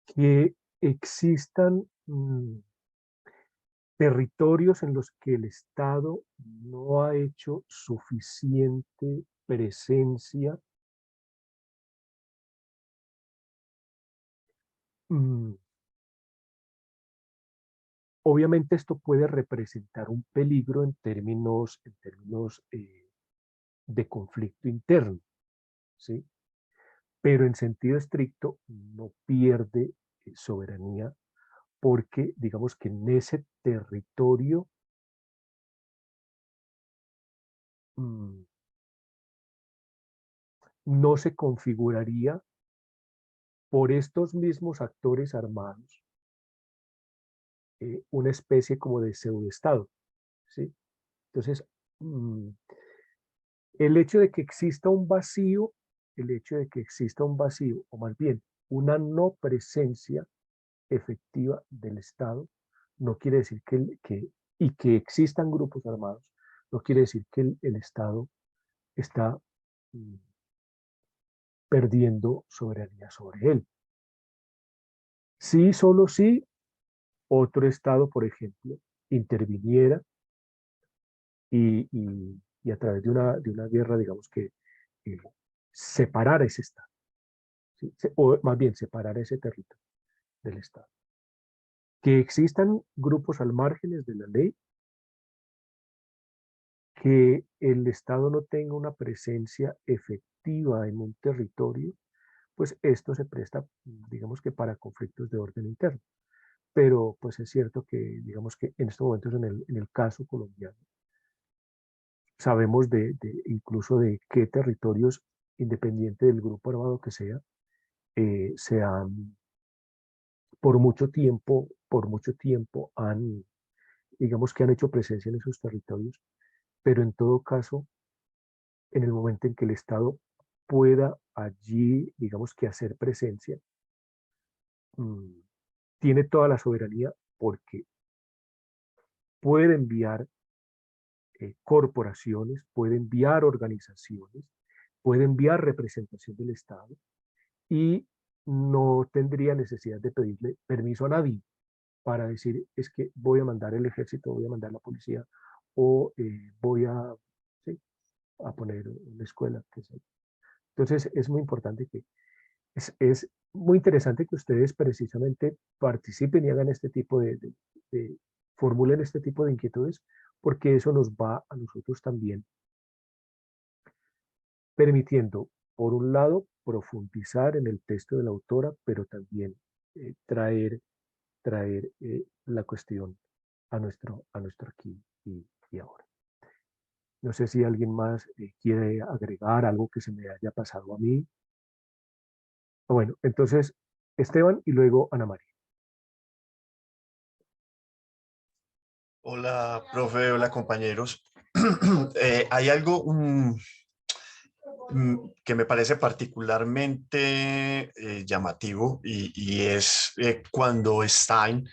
que existan territorios en los que el Estado no ha hecho suficiente presencia, obviamente esto puede representar un peligro en términos de conflicto interno, ¿sí? Pero en sentido estricto no pierde soberanía porque digamos que en ese territorio no se configuraría por estos mismos actores armados una especie como de pseudoestado, ¿sí? Entonces, el hecho de que exista un vacío, o más bien una no presencia efectiva del Estado, no quiere decir que existan grupos armados, no quiere decir que el Estado está perdiendo soberanía sobre él. Sí, solo si otro Estado, por ejemplo, interviniera y a través de una guerra, digamos que separara ese Estado, ¿sí? O más bien separar ese territorio del Estado. Que existan grupos al márgenes de la ley, que el Estado no tenga una presencia efectiva activa en un territorio, pues esto se presta, digamos que para conflictos de orden interno. Pero pues es cierto que, digamos que en estos momentos en el caso colombiano, sabemos incluso de qué territorios, independiente del grupo armado que sea, se han, por mucho tiempo han, digamos que han hecho presencia en esos territorios, pero en todo caso, en el momento en que el Estado pueda allí, digamos que hacer presencia, mm, tiene toda la soberanía porque puede enviar corporaciones, puede enviar organizaciones, puede enviar representación del Estado y no tendría necesidad de pedirle permiso a nadie para decir es que voy a mandar el ejército, voy a mandar la policía o voy a, sí, a poner una escuela. Entonces es muy importante que es muy interesante que ustedes precisamente participen y hagan este tipo formulen este tipo de inquietudes, porque eso nos va a nosotros también permitiendo, por un lado, profundizar en el texto de la autora, pero también traer la cuestión a nuestro aquí y ahora. No sé si alguien más quiere agregar algo que se me haya pasado a mí. Bueno, entonces Esteban y luego Ana María. Hola, profe, hola, compañeros. Hay algo que me parece particularmente llamativo y es cuando Stein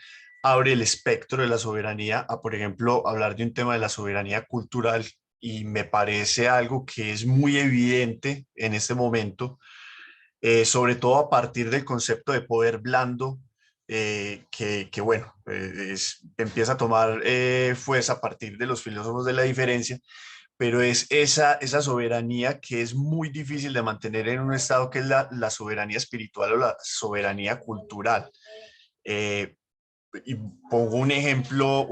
abre el espectro de la soberanía a, por ejemplo, hablar de un tema de la soberanía cultural y me parece algo que es muy evidente en este momento, sobre todo a partir del concepto de poder blando, que bueno, empieza a tomar fuerza a partir de los filósofos de la diferencia, pero es esa soberanía que es muy difícil de mantener en un estado, que es la soberanía espiritual o la soberanía cultural. Y pongo un ejemplo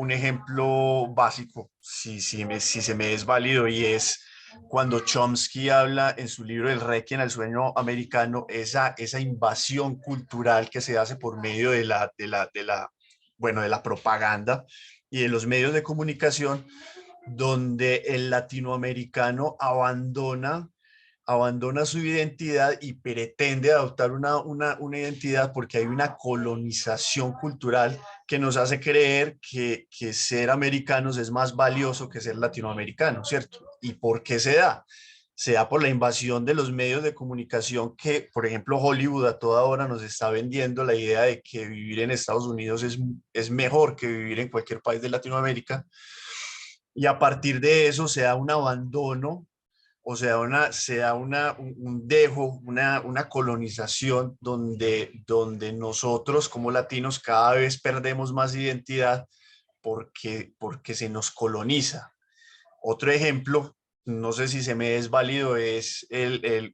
básico, si se me es válido, y es cuando Chomsky habla en su libro El Requiem al sueño americano, esa invasión cultural que se hace por medio bueno, de la propaganda y de los medios de comunicación, donde el latinoamericano abandona su identidad y pretende adoptar una identidad porque hay una colonización cultural que nos hace creer que ser americanos es más valioso que ser latinoamericanos, ¿cierto? ¿Y por qué se da? Se da por la invasión de los medios de comunicación que, por ejemplo, Hollywood a toda hora nos está vendiendo la idea de que vivir en Estados Unidos es mejor que vivir en cualquier país de Latinoamérica. Y a partir de eso se da un abandono, o sea, se da un dejo, una colonización donde nosotros como latinos cada vez perdemos más identidad porque se nos coloniza. Otro ejemplo, no sé si se me es válido, es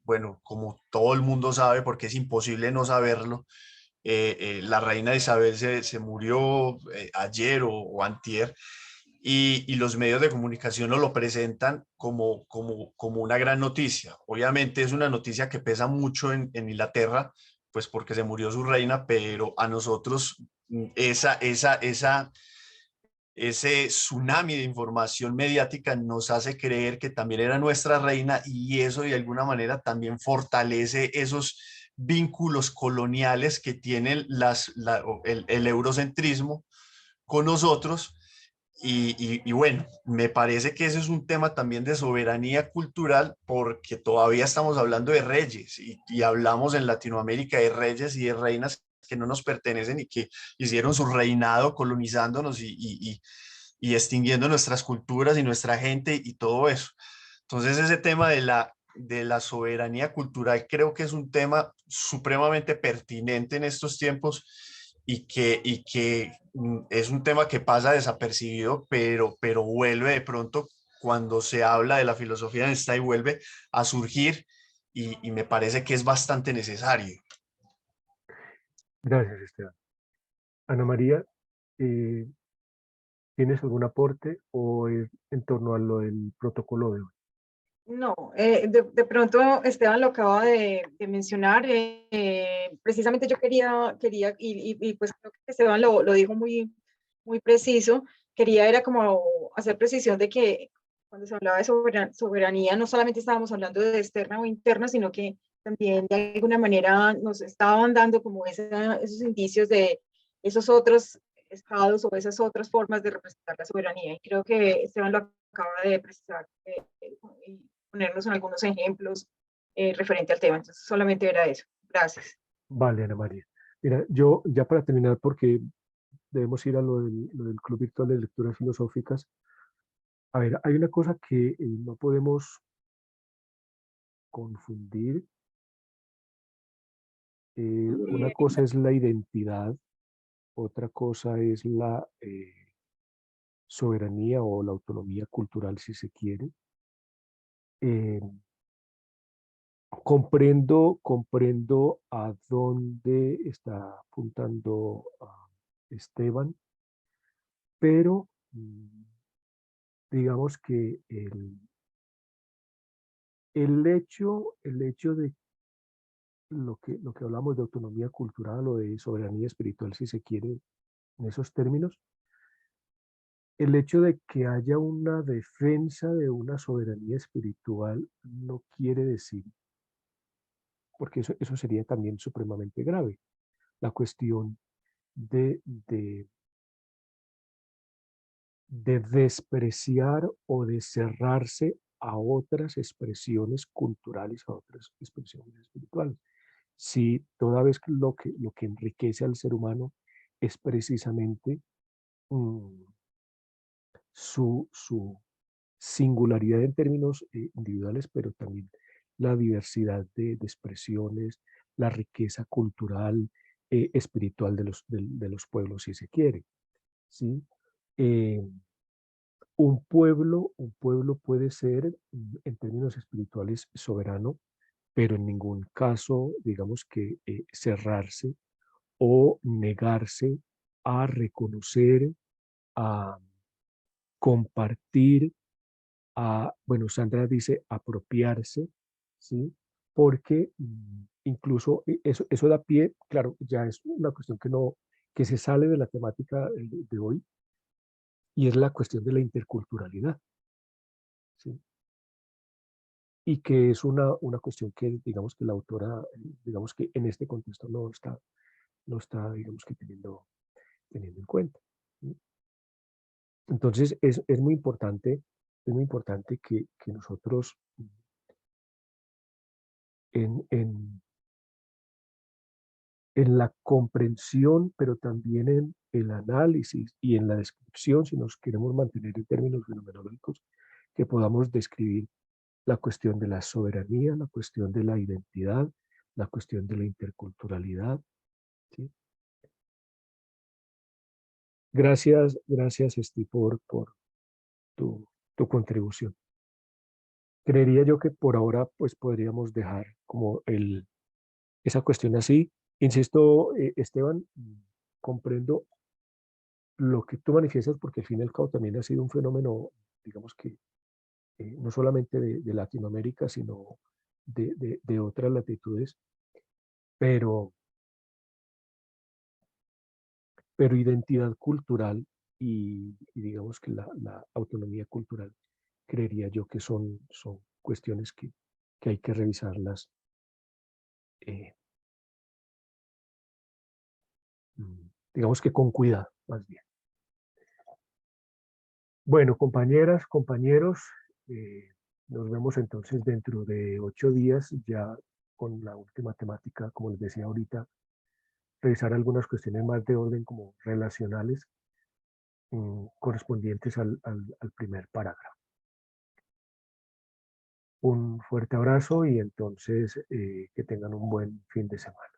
bueno, como todo el mundo sabe, porque es imposible no saberlo, la reina Isabel se murió ayer o antier, y los medios de comunicación nos lo presentan como una gran noticia. Obviamente es una noticia que pesa mucho en Inglaterra, pues porque se murió su reina, pero a nosotros ese tsunami de información mediática nos hace creer que también era nuestra reina, y eso de alguna manera también fortalece esos vínculos coloniales que tiene el eurocentrismo con nosotros. Y bueno, me parece que ese es un tema también de soberanía cultural, porque todavía estamos hablando de reyes y hablamos en Latinoamérica de reyes y de reinas que no nos pertenecen y que hicieron su reinado colonizándonos y extinguiendo nuestras culturas y nuestra gente y todo eso. Entonces ese tema de la soberanía cultural creo que es un tema supremamente pertinente en estos tiempos y que es un tema que pasa desapercibido, pero vuelve de pronto cuando se habla de la filosofía de Stein, vuelve a surgir y me parece que es bastante necesario. Gracias, Esteban. Ana María, eh, ¿tienes algún aporte o es en torno a lo del protocolo de hoy? No, de pronto Esteban lo acaba de mencionar. Precisamente yo quería y pues creo que Esteban lo dijo muy preciso. Quería era como hacer precisión de que cuando se hablaba de soberanía, no solamente estábamos hablando de externa o interna, sino que también de alguna manera nos estaban dando como esos indicios de esos otros estados o esas otras formas de representar la soberanía. Y creo que Esteban lo acaba de precisar. Y ponernos en algunos ejemplos referente al tema. Entonces, solamente era eso. Gracias. Vale, Ana María. Mira, yo ya para terminar, porque debemos ir a lo del Club Virtual de Lecturas Filosóficas. A ver, hay una cosa que no podemos confundir. Una cosa es la identidad, otra cosa es la soberanía o la autonomía cultural, si se quiere. Eh, comprendo a dónde está apuntando Esteban, pero digamos que el hecho de lo que hablamos de autonomía cultural o de soberanía espiritual, si se quiere, en esos términos, el hecho de que haya una defensa de una soberanía espiritual no quiere decir, porque eso sería también supremamente grave, la cuestión de despreciar o de cerrarse a otras expresiones culturales, a otras expresiones espirituales. Si toda vez lo que enriquece al ser humano es precisamente su singularidad en términos individuales, pero también la diversidad de expresiones, la riqueza cultural, espiritual de los pueblos, si se quiere. ¿Sí? Un pueblo puede ser, en términos espirituales, soberano, pero en ningún caso, digamos que cerrarse o negarse a reconocer, a compartir, bueno, Sandra dice apropiarse, ¿sí? Porque incluso eso da pie, claro, ya es una cuestión que se sale de la temática de hoy, y es la cuestión de la interculturalidad, ¿sí? Y que es una cuestión que, digamos que la autora, digamos que en este contexto no está digamos que teniendo en cuenta, ¿sí? Entonces, es muy importante que nosotros en la comprensión, pero también en el análisis y en la descripción, si nos queremos mantener en términos fenomenológicos, que podamos describir la cuestión de la soberanía, la cuestión de la identidad, la cuestión de la interculturalidad, ¿sí? Gracias, Esti, por tu contribución. Creería yo que por ahora pues podríamos dejar como esa cuestión así. Insisto, Esteban, comprendo lo que tú manifiestas porque al fin y al cabo también ha sido un fenómeno, digamos que no solamente de Latinoamérica, sino de otras latitudes, pero identidad cultural y digamos que la autonomía cultural, creería yo que son cuestiones que hay que revisarlas, eh, digamos que con cuidado, más bien. Bueno, compañeras, compañeros, nos vemos entonces dentro de 8 días, ya con la última temática, como les decía ahorita, revisar algunas cuestiones más de orden como relacionales, correspondientes al primer parágrafo. Un fuerte abrazo y entonces que tengan un buen fin de semana.